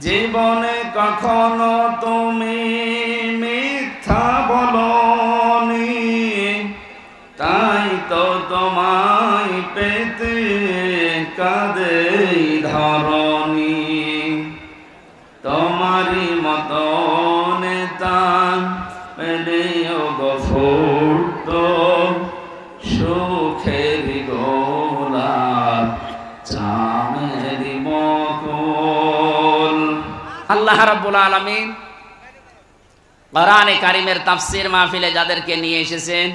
জীবনে কখনো তুমি মিথ্যা বলনি, তাই তো তোমায় পেতে কাঁদে ধরণী। তোমারই মতো নেতা পেলেও গফুট সুখের গোলাপ চামেরি বকুল। আল্লাহ রাব্বুল আলামিন কোরআনে কারীমের তাফসীর মাহফিলে যাদেরকে নিয়ে এসেছেন,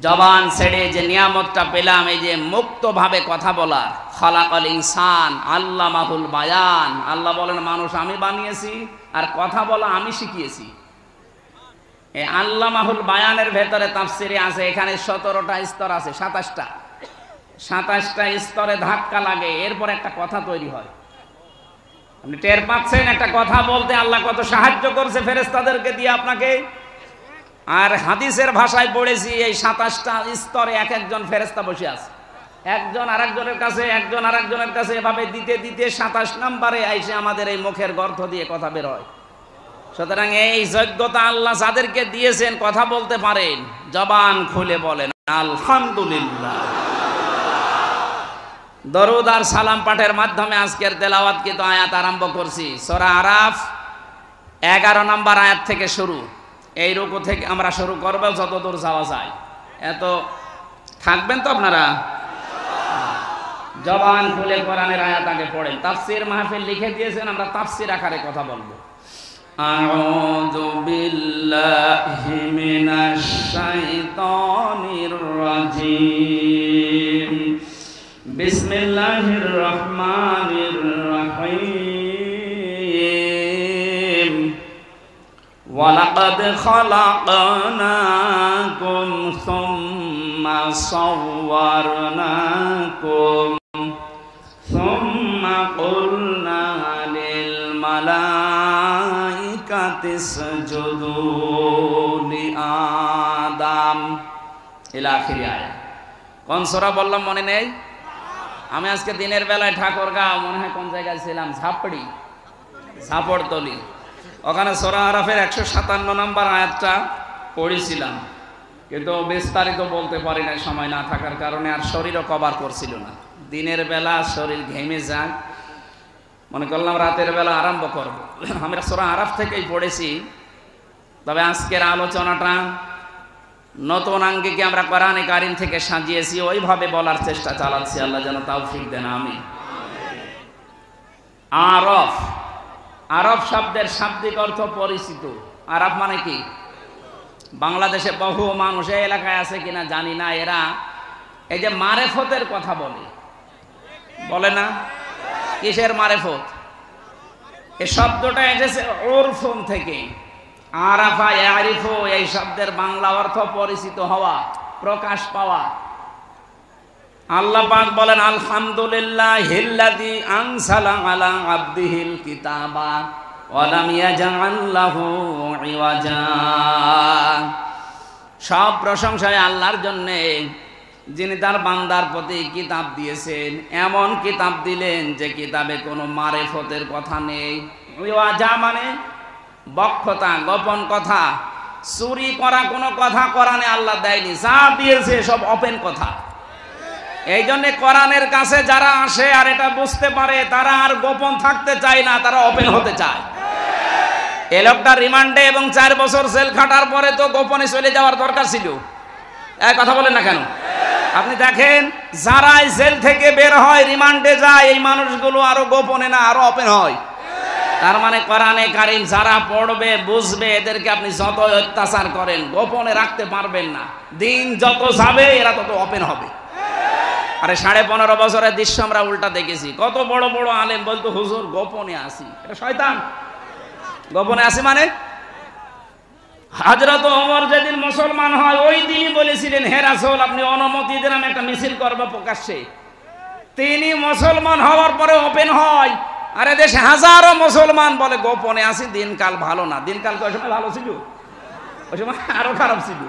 জবান ছেড়ে যে নিয়ামতটা পেলাম, এই যে মুক্তভাবে কথা বলার, খালাকাল ইনসান আল্লামাহুল বায়ান। আল্লাহ বলেন মানুষ আমি বানিয়েছি আর কথা বলা আমি শিখিয়েছি। এই আল্লামাহুল বায়ানের ভেতরে তাফসীরে আছে এখানে 17টা স্তর আছে, 27টা স্তরে ধাক্কা লাগে, এরপর একটা কথা তৈরি হয়। আপনি টের পাচ্ছেন একটা কথা বলতে আল্লাহ কত সাহায্য করছে ফেরেশতাদেরকে দিয়ে আপনাকে। আর হাদিসের ভাষায় পড়েছি এই 27টা স্তরে এক একজন ফেরেশতা বসে আছে, একজন আরেকজনের কাছে, একজন আরেকজনের কাছে, এভাবে দিতে দিতে 27 নম্বরে আইসে আমাদের এই মুখের গর্ত দিয়ে কথা বের হয়। সুতরাং এই যোগ্যতা আল্লাহ যাদেরকে দিয়েছেন কথা বলতে পারেন, জবান খুলে বলেন আলহামদুলিল্লাহ। দরুদ আর সালাম পাঠের মাধ্যমে আজকের তেলাওয়াতকৃত আয়াত আরম্ভ করছি। সূরা আরাফ 11 নম্বর আয়াত থেকে শুরু। এই রুকু থেকে আমরা শুরু করব, যতদূর যাওয়া যায়। এত থাকবেন তো আপনারা? জবান খুলে কোরআনের আয়াত আগে পড়েন। তাফসীর মাহফিল লিখে দিয়েছেন, আমরা তাফসীর আকারে কথা বলবো। আউযু বিল্লাহি মিনাশ শাইতানির রাজীম। বিসমিল্লাহির রহমানির রহিম। ওয়ালাকাদ খালাকনাকুম সুম্মা সাওয়ারনাকুম সুম্মা কুলনা লিল মালাইকাতি ইসজুদু লিআদম ইলা আখিরি আয়াত। কোন সূরা বললাম মনে নেই? আমি আজকে দিনের বেলায় ঠাকুরগাঁও মনে হয় কোন জায়গায় ছিলাম, ঝাপড়তলি, ওখানে সূরা আরাফের 157 নম্বর আয়াতটা পড়েছিলাম, কিন্তু বিস্তারিত বলতে পারি না সময় না থাকার কারণে, আর শরীরও কভার করছিল না। দিনের বেলা শরীর ঘেমে যায়, মনে করলাম রাতের বেলা আরম্ভ করব। আমরা সূরা আরাফ থেকেই পড়েছি, তবে আজকের আলোচনাটা নতুন আঙ্গিকে আমরা কোরআনে কারীম থেকে সাজিয়েছি, ওইভাবে বলার চেষ্টা চালাচ্ছি। আল্লাহ যেন তৌফিক দেন, আমিন। আরফ, আরব শব্দের শাব্দিক অর্থ পরিচিত। আরব মানে কি? বাংলাদেশে বহু মানুষ এই এলাকায় আছে কিনা জানি না, এরা এই যে মারেফতের কথা বলে না? কিসের মারেফত? এই শব্দটা এসেছে উরফুন থেকে। আরাফা ইয়ারিফু, এই শব্দের বাংলা অর্থ পরিচিত হওয়া, প্রকাশ পাওয়া। আল্লাহ পাক বলেন আলহামদুলিল্লাহিল্লাযী আনসালা আলা আবদিহিল কিতাবা ওয়া লাম ইয়াজআল লাহু ইওয়াজা। সব প্রশংসা আল্লাহর জন্য, যিনি তার বান্দার প্রতি কিতাব দিয়েছেন, এমন কিতাব দিলেন যে কিতাবে কোনো মারেফতের কথা নেই। ইওয়াজা মানে বক্ষতা, গোপন কথা, চুরি করা কোনো কথা কোরআনে আল্লাহ দেয়নি। যা দিয়েছে সব ওপেন কথা। এই জন্য কোরআনের কাছে যারা আসে আর এটা বুঝতে পারে, তারা আর গোপন থাকতে চায় না, তারা ওপেন হতে চায়। এই লোকটা রিমান্ডে এবং 4 বছর জেল খাটার পরে তো গোপনে চলে যাওয়ার দরকার ছিল। এই কথা বলেন না কেন? আপনি দেখেন যারা জেল থেকে বের হয়, রিমান্ডে যায়, এই মানুষগুলো আরো গোপনে না, আরো ওপেন হয়। তার মানে কোরআনে কারীম যারা পড়বে, বুঝবে, এদেরকে আপনি যত অত্যাচার করেন গোপনে রাখতে পারবেন না। দিন যত যাবে এরা তত ওপেন হবে। আরে 15.5 বছরের দৃশ্য আমরা উল্টা দেখেছি। কত বড় বড় আলেম বলতো হুজুর গোপনে আসি, এটা শয়তান। গোপনে আসি মানে হযরত ওমর যেদিন মুসলমান হয় ওই দিনই বলেছিলেন, হে রাসূল আপনি অনুমতি দেন আমি একটা মিছিল করব প্রকাশ্যে। তিনি মুসলমান হওয়ার পরে ওপেন হয়। আরে দেশে হাজারো মুসলমান বলে গোপনে আসি, দিনকাল ভালো না। দিনকাল ওই সময় ভালো ছিল? ওই সময় আরো খারাপ ছিল।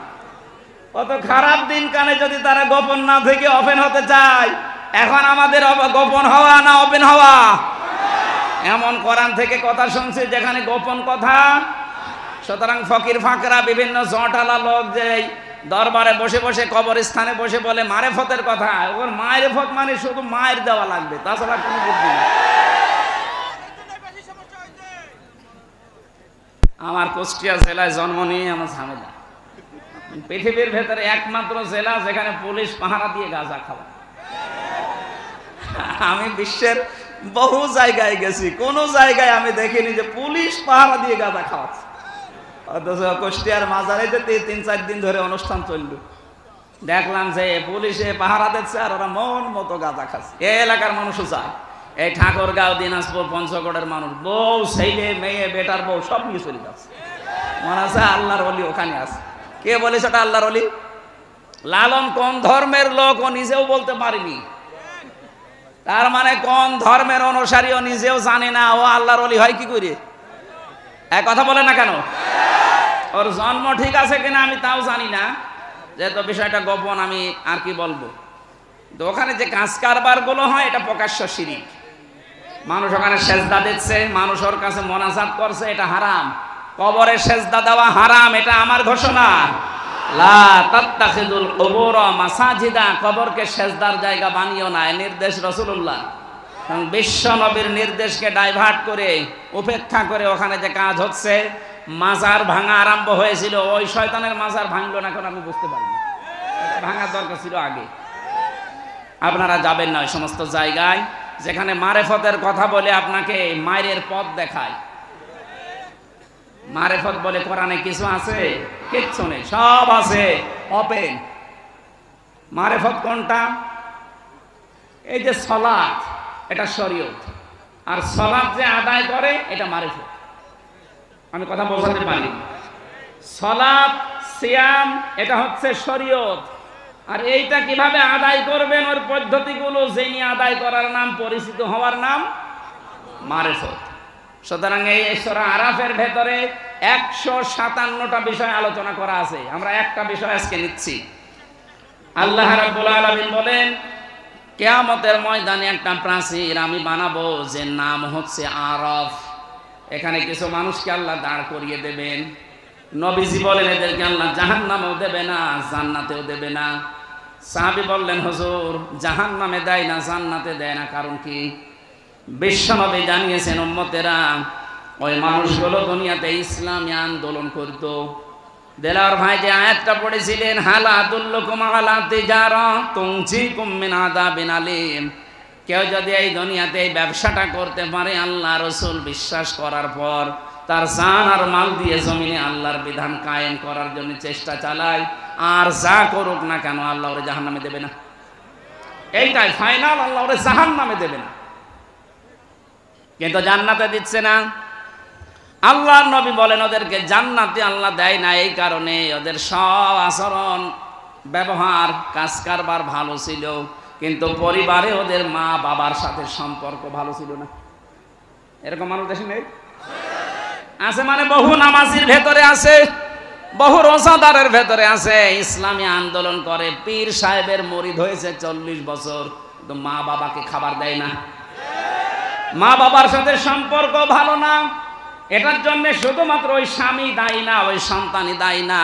অত খারাপ দিনকালে যদি তারা গোপন না থেকে ওপেন হতে চায়, এখন আমাদের গোপন হওয়া না ওপেন হওয়া? এমন কোরআন থেকে কথা শুনছি যেখানে গোপন কথা। সুতরাং ফকির ফাকরা বিভিন্ন জটালা লোক যে দরবারে বসে বসে কবরস্থানে বসে বলে মারেফতের কথা, ওর মারেফত মানে শুধু মায়ের দেওয়া লাগবে, তাছাড়া কোনো বুদ্ধি নেই। আমার কুষ্টিয়া জেলায় জন্ম নিয়ে আমার ঝামেলা। পৃথিবীর ভেতরে একমাত্র জেলা যেখানে পুলিশ পাহারা দিয়ে গাঁজা খাওয়া। আমি বিশ্বের বহু জায়গায় গেছি, কোন জায়গায় আমি দেখিনি যে পুলিশ পাহারা দিয়ে গাঁজা খাওয়াচ্ছে। অথচ কুষ্টিয়ার মাজারেতে 3-4 দিন ধরে অনুষ্ঠান চলল, দেখলাম যে পুলিশে পাহারা দিচ্ছে আর ওরা মন মতো গাঁজা খাচ্ছে। এই এলাকার মানুষও চায়, এই ঠাকুরগাঁও, দিনাজপুর, পঞ্চগড়ের মানুষ বউ, ছেলে, মেয়ে, বেটার বউ সব নিয়ে চলে যাচ্ছে। মনে আছে আল্লাহর ওলি ওখানে আছে। কে বলেছে ওটা আল্লাহর ওলি? লালন কোন ধর্মের লোক ও নিজেও বলতে পারেনি, তার মানে কোন ধর্মের অনুসারী ও নিজেও জানে না, ও আল্লাহর ওলি হয় কি করে? এক কথা বলে না কেন? ওর জন্ম ঠিক আছে কিনা আমি তাও জানি না, যেহেতু বিষয়টা গোপন আমি আর কি বলবো। তো ওখানে যে কাজ কারবার গুলো হয় এটা প্রকাশ্য শিরিক। মানুষ ওখানে সেজদা দিচ্ছে, মানুষ ওর কাছে মোনাজাত করছে, এটা হারাম। কবরে সেজদা দেওয়া হারাম, এটা আমার ঘোষণা। লা তাত্তাখিদুল কুবুর মাসাজিদা, কবরকে সেজদার জায়গা বানিও না, এই নির্দেশ রাসূলুল্লাহ। বিশ্ব নবীর নির্দেশকে ডাইভার্ট করে উপেক্ষা করে ওখানে যে কাজ হচ্ছে, মাজার ভাঙা আরম্ভ হয়েছিল, ওই শয়তানের মাজার ভাঙলো না এখন আমি বুঝতে পারিনি। ভাঙার দরকার ছিল আগে। আপনারা যাবেন না ওই সমস্ত জায়গায় যেখানে মারেফতের কথা বলে আপনাকে মায়ের পথ দেখায়। মারেফত বলে কোরআনে কিছু আছে? কিচ্ছু নেই, সব আছে ওপেন। মারেফত কোনটা? এই যে সালাত, এটা শরীয়ত, আর সালাত যে আদায় করে এটা মারেফত। আমি কথা বোঝাতে পারি? সালাত, সিয়াম এটা হচ্ছে শরীয়ত, আর এইটা কিভাবে আদায় করবেন ওর পদ্ধতিগুলো যিনি আদায় করার নাম, পরিচিত হওয়ার নাম মারেফত। সুতরাং এই সূরা আরাফের ভেতরে 157টা বিষয় আলোচনা করা আছে, আমরা একটা বিষয় আজকে নিচ্ছি। আল্লাহ রাব্বুল আলামিন বলেন কিয়ামতের ময়দানে একটা প্রাচীর আমি বানাবো যে নাম হচ্ছে আরাফ। এখানে কিছু মানুষকে আল্লাহ দাঁড় করিয়ে দেবেন। নবীজি বলেন এদেরকে আল্লাহ জাহান্নামেও দেবে না, জান্নাতেও দেবে না। সাহাবী বললেন হুজুর জাহান্নামে দেয় না, জান্নাতে দেয় না, কারণ কি? বিশ্বনবী জানিয়েছেন উম্মতেরা ওই মানুষগুলো দুনিয়াতে ইসলামী আন্দোলন করত। দেলাওয়ার ভাই যে আয়াতটা পড়েছিলেন, হাল আদুল্লুকুম আলা তিজারা তুনজিকুম মিন আযাবিন আলীম, কেউ যদি এই দুনিয়াতে এই ব্যবসাটা করতে পারে আল্লাহ রসুল বিশ্বাস করার পর, তার জান আর মাল দিয়ে জমিনে আল্লাহর বিধান কায়েম করার জন্য চেষ্টা চালায়, আর যা করুক না কেন আল্লাহ ওরে জাহান্নামে দেবে না। এইটাই ফাইনাল, আল্লাহ ওরে জাহান্নামে দেবে না। কিন্তু জান্নাতে দিচ্ছে না। আল্লাহর নবী বলেন ওদেরকে জান্নাতে আল্লাহ দেয় না এই কারণে ওদের সব আচরণ, ব্যবহার, কাজ কারবার ভালো ছিল, কিন্তু পরিবারে ওদের মা বাবার সাথে সম্পর্ক ভালো ছিল না। এরকম মানুষ দেশে নেই? আছে, মানে বহু নামাজির ভেতরে আছে, বহু রোজাদারের ভেতরে আছে, ইসলামী আন্দোলন করে, পীর সাহেবের মুরিদ হয়েছে 40 বছর, কিন্তু মা বাবাকে খাবার দেয় না, মা বাবার সাথে সম্পর্ক ভালো না। এটার জন্য শুধুমাত্র ওই স্বামী দায়ী না, ওই সন্তানই দায়ী না।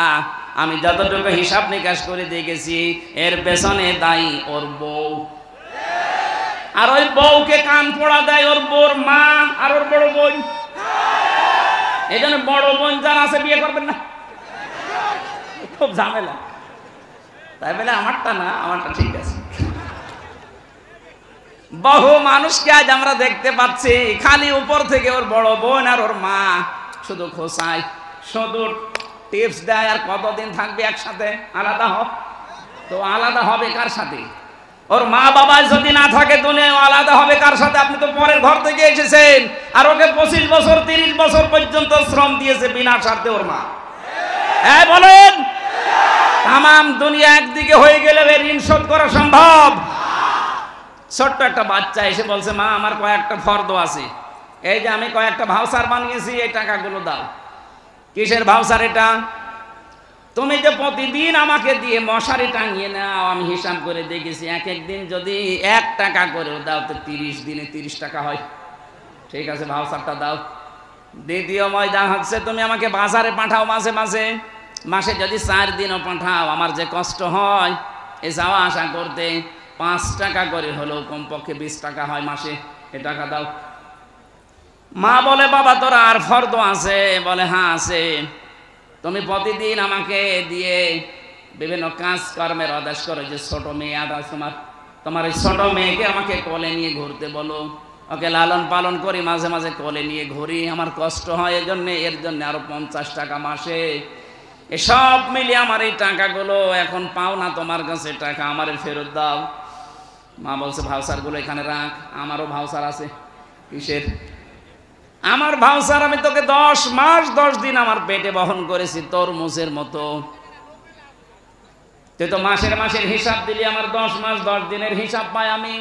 আমি যতটুকু হিসাব নিকাশ করে দেখেছি এর পেছনে দায়ী ওর বউ, আর ওই বউকে কান পোড়া দেয় ওর বউর মা আর ওর বড় বোন। এই জন্য বড় বোন যারা আছে বিয়ে করবেন না, খুব ঝামেলা। তাই বলে আমারটা না, আমারটা ঠিক আছে। বহু মানুষকে আজ আমরা দেখতে পাচ্ছি খালি উপর থেকে ওর বড় বোন আর ওর মা শুধু খোসায়, শুধু টিপস দেয়, আর কতদিন থাকবে একসাথে, আলাদা হ। তো আলাদা হবে কার সাথে? ওর মা বাবা যদি না থাকে দুনিয়ায়, আলাদা হবে কার সাথে? আপনি তো পরের ঘর থেকে এসেছেন, আর ওকে 25 বছর 30 বছর পর্যন্ত শ্রম দিয়েছে বিনা স্বার্থে ওর মা। হ্যাঁ বলেন, তামাম দুনিয়া একদিকে হয়ে গেলে ঋণ শোধ করা সম্ভব? ছোট্ট একটা বাচ্চা এসে বলছে মা আমার কয়েকটা ফর্দ আছে, এই যে আমি কয়েকটা ভাউচার বানিয়েছি, এই টাকাগুলো দাও। কিসের ভাউচার এটা? তুমি যে প্রতিদিন আমাকে দিয়ে মশারি টাঙিয়ে নাও, আমি হিসাব করে দেখেছি এক এক দিন যদি 1 টাকা করেও দাও তো 30 দিনে 30 টাকা হয়। ঠিক আছে, ভাউচারটা দাও। দ্বিতীয় ময়দা হচ্ছে তুমি আমাকে বাজারে পাঠাও মাঝে মাঝে, মাসে যদি 4 দিনও পাঠাও, আমার যে কষ্ট হয় এ যাওয়া আসা করতে, 5 টাকা করে হলেও কমপক্ষে 20 টাকা হয় মাসে, এ টাকা দাও। মা বলে বাবা তোর আর ফরদ আছে? বলে হ্যাঁ আছে। তুমি প্রতিদিন আমাকে দিয়ে বিভিন্ন কাজকর্মের আদেশ করো, যে ছোট মেয়ে আদাস তোমার এই ছোট মেয়েকে আমাকে কোলে নিয়ে ঘুরতে বলো, ওকে লালন পালন করি, মাঝে মাঝে কোলে নিয়ে ঘুরি, আমার কষ্ট হয় এর জন্য আরো 50 টাকা মাসে। এসব মিলিয়ে আমার এই টাকাগুলো এখন পাও না তোমার কাছে, টাকা আমারে ফেরত দাও। মা বলছে ভাউচারগুলো এখানে রাখ, আমারও ভাউচার আছে। কিসের? আমার ভাউচার, আমি তোকে 10 মাস 10 দিন আমার পেটে বহন করেছি তরমুজের মতো, তুই তো মাসের হিসাব দিলি, আমার 10 মাস 10 দিনের হিসাব পাই আমি।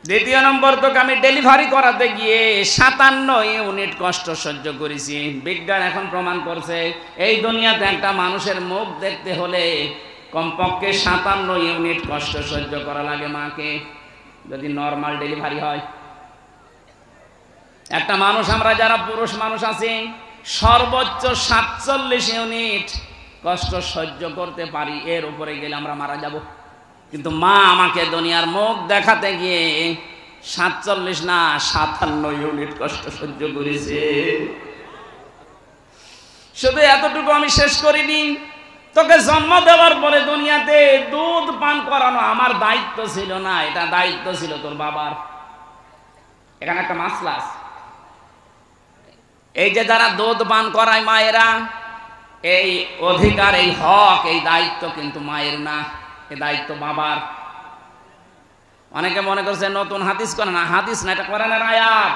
দ্বিতীয় নম্বর, তোকে আমি ডেলিভারি করাতে গিয়ে 57 ইউনিট কষ্ট সহ্য করেছি। বিজ্ঞান এখন প্রমাণ করছে এই দুনিয়াতে একটা মানুষের মুখ দেখতে হলে কমপক্ষে 57 ইউনিট কষ্ট সহ্য করা লাগে মাকে, যদি নর্মাল ডেলিভারি হয়। একটা মানুষ, আমরা যারা পুরুষ মানুষ আছি, সর্বোচ্চ 47 ইউনিট কষ্ট সহ্য করতে পারি, এর উপরে গেলে আমরা মারা যাব। কিন্তু মা আমাকে দুনিয়ার মুখ দেখাতে গিয়ে 47 না 57 ইউনিট কষ্ট সহ্য করেছে। শুধু এতটুকু আমি শেষ করিনি, তোকে জন্ম দেওয়ার পরে দুনিয়াতে দুধ পান করানো আমার দায়িত্ব ছিল না, এটা দায়িত্ব ছিল তোর বাবার। এখানে একটা মাসলা আছে, এই যে যারা দুধ পান করায় মায়েরা, এই অধিকার, এই হক, এই দায়িত্ব কিন্তু মায়ের না, এই দায়িত্ব বাবার। অনেকে মনে করছে নতুন হাদিস করে, না হাদিস না, এটা কোরআনের আয়াত।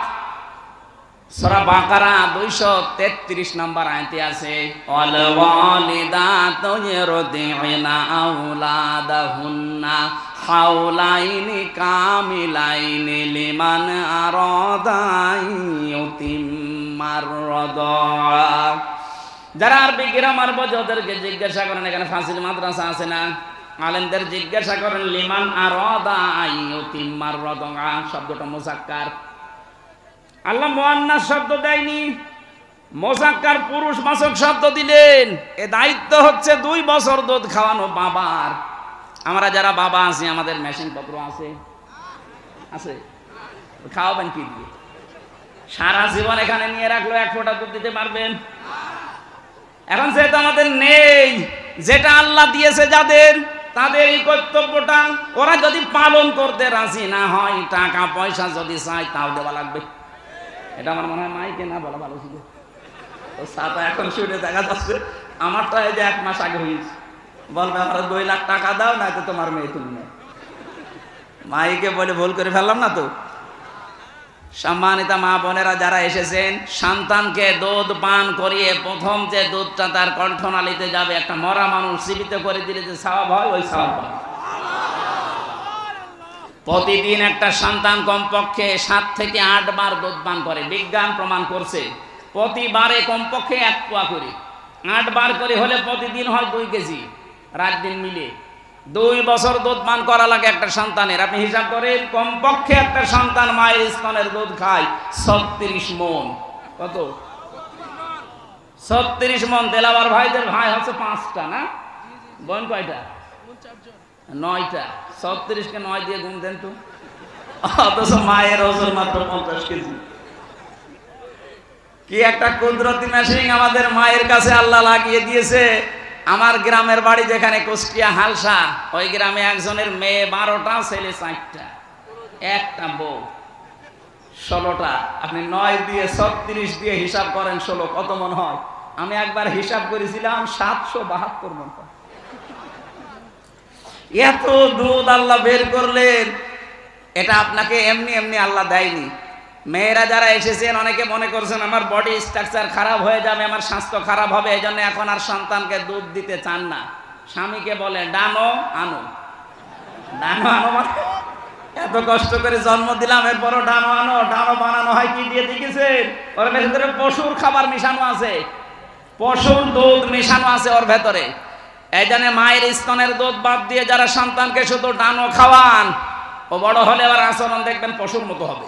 সূরা বাকারা 233 নম্বর আয়াতে আছে, ওয়াল ওয়ালিদাতু ইরদি'না আওলাদাহুন্না হাওলাইনি কামিলাইনি লিমান আরাদা ইউতিম্মার রাদা। যারা আরবি গ্রামার বোঝে ওদেরকে জিজ্ঞাসা করেন, এখানে ফাজিল মাদ্রাসা আছে না, আলেমদের জিজ্ঞাসা করেন, লিমান আরাদা ইউতিম্মার রাদা শব্দটা মুযাক্কার, আল্লাহ মুআন্নাস শব্দ দেয়নি, মুযাক্কার পুরুষ বাচক শব্দ দিলেন। এ দায়িত্ব হচ্ছে 2 বছর দুধ খাওয়ানো বাবার। আমরা যারা বাবা আছি, আমাদের মেশিন পত্র আছে, আছে, খাওয়াবেন কি দিয়ে? সারা জীবন এখানে নিয়ে রাখলো 1 ফোঁটা দুধ দিতে পারবেন? এখন যেটা আমাদের নেই, যেটা আল্লাহ দিয়েছে যাদের, তাদের এই কর্তব্যটা ওরা যদি পালন করতে রাজি না হয়, টাকা পয়সা যদি চায় তাও দেওয়া লাগবে। এটা আমার মনে হয় মাইকে না বলা ভালো ছিল, ও সাথে এখন শুনে দেখা যাচ্ছে আমারটা এই যে 1 মাস আগে হয়েছে, বলবে আমার 2 লাখ টাকা দাও, না তো তোমার মেয়ে তুমি না। মাইকে বলে ভুল করে ফেললাম না তো? সম্মানিতা মা বোনেরা যারা এসেছেন, সন্তানকে দুধ পান করিয়ে প্রথম যে দুধটা তার কণ্ঠনালীতে যাবে, একটা মরা মানুষ জীবিত করে দিলে যে সওয়াব হয়, ওই সওয়াব হয়। প্রতিদিন একটা সন্তান কমপক্ষে 7 থেকে 8 বার দুধ পান করে, বিজ্ঞান প্রমাণ করছে। প্রতিবারে কমপক্ষে 1 পোয়া করে, 8 বার করে হলে প্রতিদিন হয় 2 কেজি, রাত দিন মিলে 2 বছর দুধ পান করা লাগে একটা সন্তানের। আপনি হিসাব করেন, কমপক্ষে একটা সন্তান মায়ের স্তনের দুধ খায় 36 মণ। কত? 36 মণ। দেলাবার ভাইদের ভাই হচ্ছে 5টা না, বোন কয়টা? 9টা। 36 কে 9 দিয়ে গুণ দেন তো, অথচ মায়ের ওজন মাত্র 50 কেজি। কি একটা কুদরতি মেশিন আমাদের মায়ের কাছে আল্লাহ লাগিয়ে দিয়েছে। আমার গ্রামের বাড়ি যেখানে কুষ্টিয়া হালসা, ওই গ্রামে একজনের মেয়ে 12টা, ছেলে 4টা, একটা বউ 16টা। আপনি 9 দিয়ে 36 দিয়ে হিসাব করেন 16 কত মন হয়? আমি একবার হিসাব করেছিলাম 772 মন। এত দুধ আল্লাহ বের করলেন, এটা আপনাকে এমনি এমনি আল্লাহ দেয়নি। মেয়েরা যারা এসেছেন, অনেকে মনে করছেন আমার বডি স্ট্রাকচার খারাপ হয়ে যাবে, আমার স্বাস্থ্য খারাপ হবে, এই জন্য এখন আর সন্তানকে দুধ দিতে চান না। স্বামীকে বলে ডানো আনো, ডানো আনো। মানে এত কষ্ট করে জন্ম দিলাম, এরপরও ডানো আনো। ডানো বানানো হয় কি দিয়ে দেখেছেন? ওর ভেতরে পশুর খাবার মিশানো আছে, পশুর দুধ মিশানো আছে ওর ভেতরে। এই জন্য মায়ের স্তনের দুধ বাদ দিয়ে যারা সন্তানকে শুধু ডানো খাওয়ান, ও বড় হলে আবার আচরণ দেখবেন পশুর মতো হবে।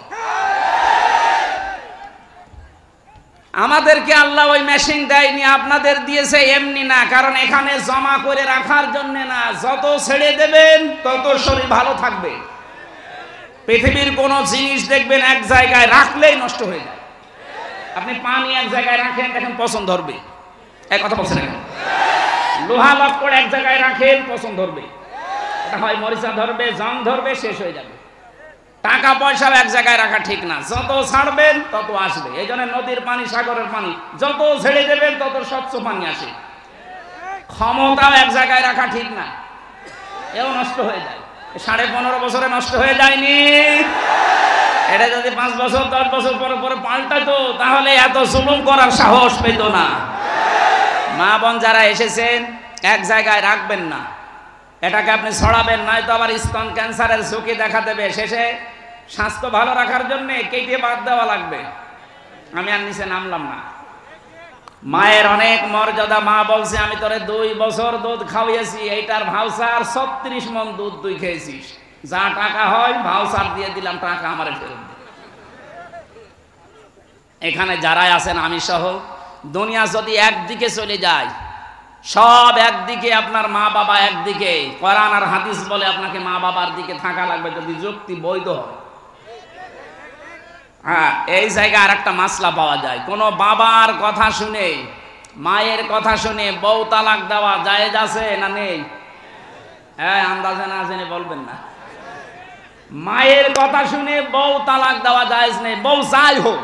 আমাদেরকে আল্লাহ ওই মেশিন দেয়নি, আপনাদের দিয়েছে এমনি না, কারণ এখানে জমা করে রাখার জন্য না, যত ছেড়ে দেবেন তত শরীর ভালো থাকবে। পৃথিবীর কোন জিনিস দেখবেন এক জায়গায় রাখলেই নষ্ট হয়ে যায়। আপনি পানি এক জায়গায় রাখেন, দেখেন পছন্দ ধরবে, এক কথা বলছেন এখন। লোহা লক্কর এক জায়গায় রাখেন, পছন্দ ধরবে, এটা হয় মরিচা ধরবে, জং ধরবে, শেষ হয়ে যাবে। টাকা পয়সাও এক জায়গায় রাখা ঠিক না, যত ছাড়বেন তত আসবে। এই জন্য নদীর পানি, সাগরের পানি যত ছেড়ে দেবেন তত স্বচ্ছ পানি আসে। ক্ষমতাও এক জায়গায় রাখা ঠিক না, এও নষ্ট হয়ে যায়। 15.5 বছরে নষ্ট হয়ে যায়নি? এটা যদি 5 বছর 10 বছর পরে পরে পাল্টাতো তাহলে এত জুলুম করার সাহস পেত না। মা বোন যারা এসেছেন, এক জায়গায় রাখবেন না, এটাকে আপনি ছড়াবেন, নয়তো আবার স্তন ক্যান্সারের ঝুঁকি দেখা দেবে। শেষে স্বাস্থ্য ভালো রাখার জন্য কেটে বাদ দেওয়া লাগবে। আমি আর নিচে নামলাম না। মায়ের অনেক মর্যাদা। মা বলছে, আমি তোরে 2 বছর দুধ খাওয়াইছি, এইটার ভাউচার 36 মণ দুধ তুই খেয়েছিস, যা টাকা হয় ভাউচার দিয়ে দিলাম, টাকা আমারে ফেরত দে। এখানে যারাই আছেন আমি সহ, দুনিয়া যদি একদিকে চলে যায়, সব একদিকে, আপনার মা বাবা একদিকে, কোরআন আর হাদিস বলে আপনাকে মা বাবার দিকে থাকা লাগবে, যদি যুক্তি বৈধ হয়। হ্যাঁ, এই জায়গায় আর একটা মাসলা পাওয়া যায়। কোন বাবার কথা শুনে, মায়ের কথা শুনে বউ তালাক দেওয়া জায়েজ আছে না নেই? হ্যাঁ, আন্দাজে না জেনে বলবেন না। মায়ের কথা শুনে বউ তালাক দেওয়া জায়েজ নেই, বউ যাই হোক,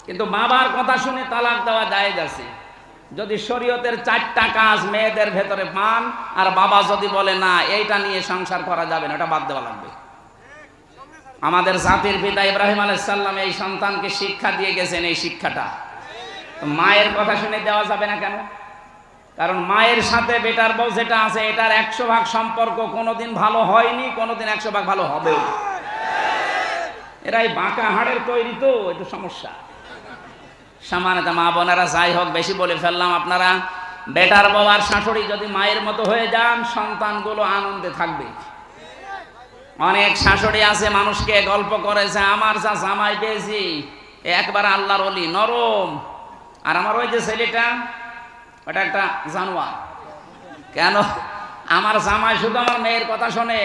কিন্তু বাবার কথা শুনে তালাক দেওয়া জায়েজ আছে। যদি শরীয়তের 4টা কাজ মেয়েদের ভেতরে পান, আর বাবা যদি বলে না এইটা নিয়ে সংসার করা যাবে না, ওটা বাদ দেওয়া লাগবে। আমাদের জাতির পিতা ইব্রাহিম আলাইহিস সালাম এই সন্তানকে শিক্ষা দিয়ে গেছেন, এই শিক্ষাটা মায়ের কথা শুনে দেওয়া যাবে না কেন? কারণ মায়ের সাথে বেটার বউ যেটা আছে, এটার 100% সম্পর্ক কোনোদিন ভালো হয়নি, কোনোদিন 100% ভালো হবেও। এরাই বাঁকা হাড়ের তৈরি, তো একটু সমস্যা। সম্মানিত মা বোনেরা, যাই হোক, বেশি বলে ফেললাম। আপনারা বেটার বউ আর শাশুড়ি যদি মায়ের মতো হয়ে যান, সন্তানগুলো আনন্দে থাকবে। অনেক শাশুড়ি আছে মানুষকে গল্প করেছে, আমার যা জামাই পেয়েছি একবার আল্লাহর ওলি, নরম, আর আমার ওই যে ছেলেটা ওটা একটা জানোয়ার। কেন? আমার জামাই শুধু আমার মেয়ের কথা শোনে,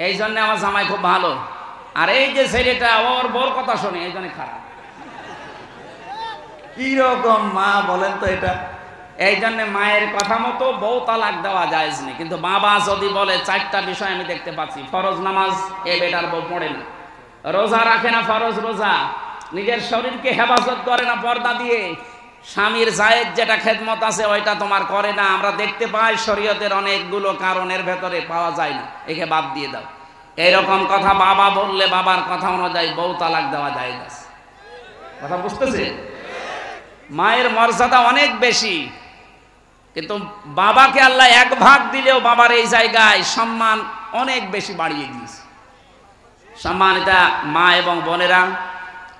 এই জন্য আমার জামাই খুব ভালো, আর এই যে ছেলেটা ওর বউর কথা শোনে, এই জন্য খারাপ। কি রকম মা বলেন তো এটা? এই জন্য মায়ের কথা মতো বউ তালাক দেওয়া জায়েজ নেই। কিন্তু বাবা যদি বলে, 4টা বিষয় আমি দেখতে পাচ্ছি, ফরজ নামাজ এ বেটার বউ পড়ে না, রোজা রাখে না ফরজ রোজা, নিজের শরীরকে হেফাজত করে না পর্দা দিয়ে, স্বামীর জায়েজ যেটা খেদমত আছে ওইটা তোমার করে না। আমরা দেখতে পাই শরীয়তের অনেকগুলো কারণের ভেতরে পাওয়া যায় না, একে বাদ দিয়ে দাও। এইরকম কথা বাবা বললে বাবার কথা অনুযায়ী বউ তালাক দেওয়া জায়েজ আছে। কথা বুঝতেছে? মায়ের মর্যাদা অনেক বেশি, কিন্তু বাবাকে আল্লাহ 1 ভাগ দিলেও বাবার এই জায়গায় সম্মান অনেক বেশি বাড়িয়ে দিয়েছে। সম্মানিতা মা এবং বোনেরা,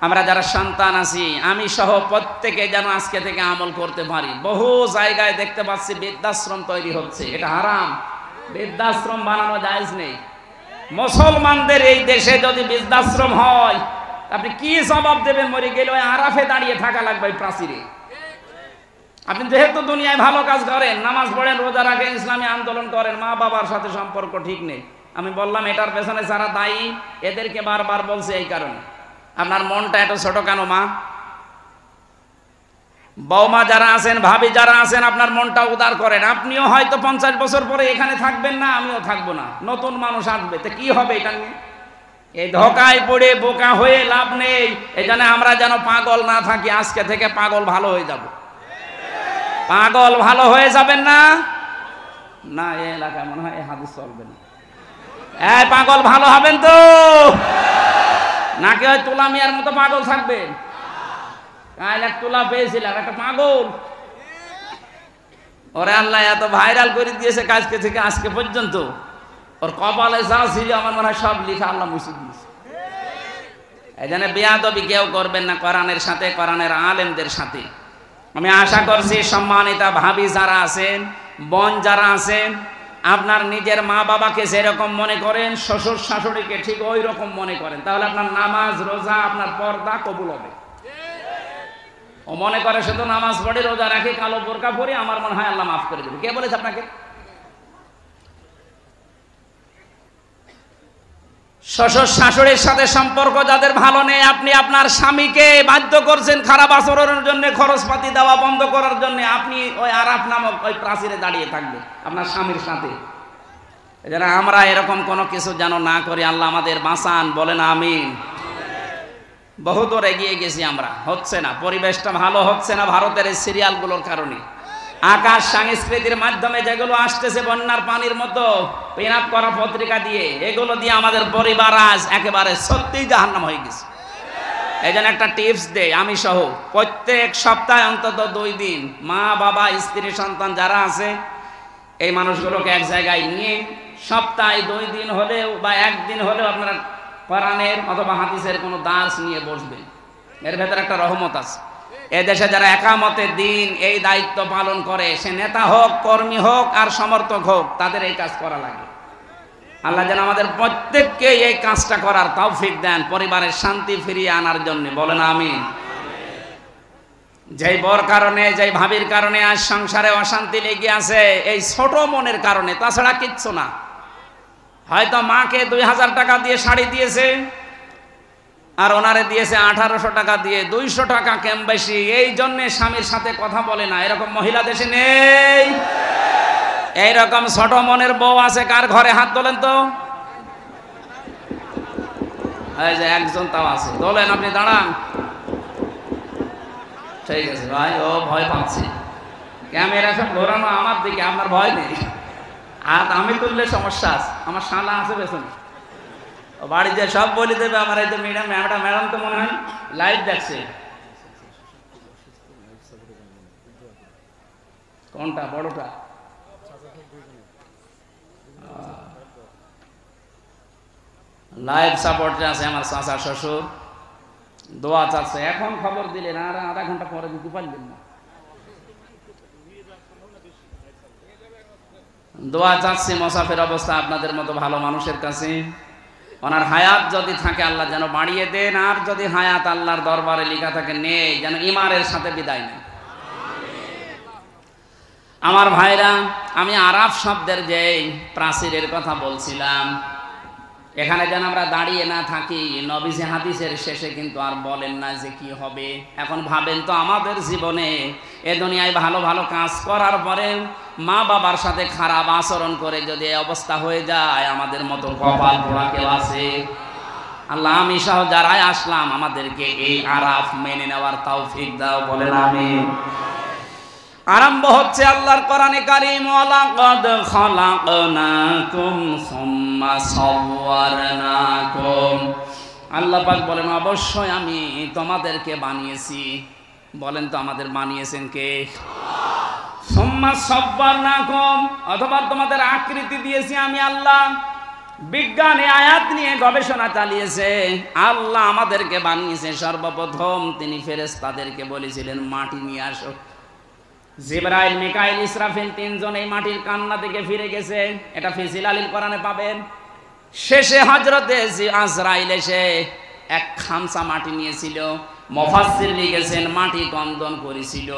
আমরা যারা সন্তান আছি, আমি সহ প্রত্যেকে যেন আজকে থেকে আমল করতে পারি। বহু জায়গায় দেখতে পাচ্ছি বৃদ্ধাশ্রম তৈরি হচ্ছে, এটা হারাম। বৃদ্ধাশ্রম বানানো জায়েজ নেই। মুসলমানদের এই দেশে যদি বৃদ্ধাশ্রম হয়, আপনি কি জবাব দেবেন? মরে গেলে ওই আরাফে দাঁড়িয়ে থাকা লাগবে প্রাচীরে। আপনি যেহেতু দুনিয়ায় ভালো কাজ করেন, নামাজ পড়েন, রোজা রাখেন, ইসলামী আন্দোলন করেন, মা বাবার সাথে সম্পর্ক ঠিক নেই। আমি বললাম এটার পেছনে যারা দায়ী, এদেরকে বারবার বলছে এই কারণে। আপনার মনটা এত ছোট কেন মা? বৌমা যারা আছেন, ভাবি যারা আছেন, আপনার মনটা উদার করেন। আপনিও হয়তো 50 বছর পরে এখানে থাকবেন না, আমিও থাকবো না, নতুন মানুষ আসবে, তো কি হবে এটা নিয়ে? এই ধোকায় পড়ে বোকা হয়ে লাভ নেই। এই জন্য আমরা যেন পাগল না থাকি, আজকে থেকে পাগল ভালো হয়ে যাব। পাগল ভালো হয়ে যাবেন না? না, এই এলাকায় মনে হয় এই হাদিস চলবে না। এই পাগল ভালো হবেন তো নাকি ওই তুলা মিয়ার মতো পাগল থাকবেন? কাল এক তুলা পেয়েছিলাম, একটা পাগল, ওরে আল্লাহ এত ভাইরাল করে দিয়েছে কাজকে থেকে আজকে পর্যন্ত, ওর কপালে যা ছিল আমার মনে হয় সব লিখা আল্লাহ মুছে দিয়েছে। এই জন্য বেয়াদবি কেউ করবেন না কোরআনের সাথে, কোরআনের আলেমদের সাথে। আমি আশা করছি সম্মানিতা ভাবি যারা আছেন, বোন যারা আছেন, আপনার নিজের মা বাবাকে যেরকম মনে করেন, শ্বশুর শাশুড়িকে ঠিক ওই রকম মনে করেন, তাহলে আপনার নামাজ রোজা, আপনার পর্দা কবুল হবে। ও মনে করে শুধু নামাজ পড়ে রোজা রাখি কালো বোরকা পরে আমার মনে হয় আল্লাহ মাফ করে দেবে। কে বলেছে আপনাকে? শ্বশুর শাশুড়ির সাথে সম্পর্ক যাদের ভালো নেই, আপনি আপনার স্বামীকে বাধ্য করছেন খারাপ আচরণের জন্য, খরচপাতি দেওয়া বন্ধ করার জন্য। আপনি ওই আরাফ নামক ওই প্রাচীরে দাঁড়িয়ে থাকবে আপনার স্বামীর সাথে। যেন আমরা এরকম কোনো কিছু যেন না করি, আল্লাহ আমাদের বাঁচান, বলেন আমিন। বহু দূর এগিয়ে গেছি আমরা, হচ্ছে না, পরিবেশটা ভালো হচ্ছে না ভারতের এই সিরিয়ালগুলোর কারণে। আকাশ সংস্কৃতির মাধ্যমে যেগুলো আসতেছে বন্যার পানির মতো পিন আপ করা পত্রিকা দিয়ে, এগুলো দিয়ে আমাদের পরিবার আজ একেবারে সত্যিই জাহান্নাম হয়ে গেছে। এই জন্য একটা টিপস দেই, আমি সহ প্রত্যেক সপ্তাহে অন্তত 2 দিন মা বাবা স্ত্রী সন্তান যারা আছে এই মানুষগুলোকে এক জায়গায় নিয়ে সপ্তাহে 2 দিন হলেও বা 1 দিন হলেও আপনারা কোরআনের অথবা হাদিসের কোনো দার্স নিয়ে বসবেন। এর ভেতরে একটা রহমত আছে। এদেশে যারা একামতের দিন এই দায়িত্ব পালন করে, সে নেতা হোক, কর্মী হোক আর সমর্থক হোক, তাদের এই কাজ করা লাগে। আল্লাহ যেন আমাদের প্রত্যেককে এই কাজটা করার তৌফিক দেন, পরিবারের শান্তি ফিরিয়ে আনার জন্য, বলেন আমিন। যেই বর কারণে, যেই ভাবির কারণে আজ সংসারে অশান্তি লেগে আছে, এই ছোট মনের কারণে, তাছাড়া কিচ্ছু না। হয়তো মাকে 2000 টাকা দিয়ে শাড়ি দিয়েছে আর ওনারে দিয়েছে 1800 টাকা দিয়ে, 200 টাকা কম বেশি, এই জন্য স্বামীর সাথে কথা বলে না। এরকম মহিলা দেশে নেই? এইরকম ছোট মনের বউ আছে কার ঘরে? হাত তোলেন তো। এই যে একজন তাও আছে, তোলেন, আপনি দাঁড়ান। ঠিক আছে ভাই, ও ভয় পাচ্ছে, ক্যামেরা সব ঘোরানো আমার দিকে, আপনার ভয় নেই। হাত আমি তুললে সমস্যা আছে, আমার শালা আছে পেছনে, বাড়ি যে সব বলে দেবে আমার। এই তো ম্যাডাম তো মনে হয় লাইভ দেখছে। কোনটা বড়টা? লাইভ সাপোর্টে আছে আমার চাচা শ্বশুর, দোয়া চাচ্ছে। এখন খবর দিলেন, আর আধা ঘন্টা পরে দিতে পারলেন না। দোয়া চাচ্ছি মোসাফের অবস্থা আপনাদের মতো ভালো মানুষের কাছে, ওনার হায়াত যদি থাকে আল্লাহ যেন বাড়িয়ে দেন, আর যদি হায়াত আল্লাহর দরবারে লেখা থাকে নেই, যেন ইমানের সাথে বিদায় নেন। আমার ভাইরা, আমি আরাফ শব্দের যে প্রাচীরের কথা বলছিলাম, এখানে যেন আমরা দাঁড়িয়ে না থাকি। নবীজি হাদিসের শেষে কিন্তু আর বলেন না যে কি হবে। এখন ভাবেন তো, আমাদের জীবনে এ দুনিয়ায় ভালো ভালো কাজ করার পরে মা বাবার সাথে খারাপ আচরণ করে যদি এই অবস্থা হয়ে যায়, আমাদের মতো কপাল পোড়া কেউ আছে? আল্লাহ আমি সহ যারাই আসলাম আমাদেরকে এই আরাফ মেনে নেওয়ার তৌফিক দাও, বলেন আমিন। আরম্ভ হচ্ছে আল্লাহর কোরআনে কারীম, ওয়ালাকাদ খালাকনাকুম সুম্মা সাওয়ারনাকুম। আল্লাহ পাক বলেন, অবশ্যই আমি তোমাদেরকে বানিয়েছি। বলেন তো, আমাদের বানিয়েছেন কে? সুম্মা সাওয়ারনাকুম, অথবা তোমাদের আকৃতি দিয়েছি আমি আল্লাহ। বিজ্ঞানী আয়াত নিয়ে গবেষণা চালিয়েছে, আল্লাহ আমাদেরকে বানিয়েছে। সর্বপ্রথম তিনি ফেরেশতাদেরকে বলেছিলেন মাটি নিয়ে আসো। জিবরাইল, মিকাইল, ইসরাফিল 3 জন এই মাটির কান্না থেকে ফিরে গেছে, এটা ফিজিল আলীল কোরআনে পাবেন। শেষে হযরতে আজরাইল এসে এক খামসা মাটি নিয়েছিল, মুফাসসির লিখেছেন মাটি কন্দন করেছিল।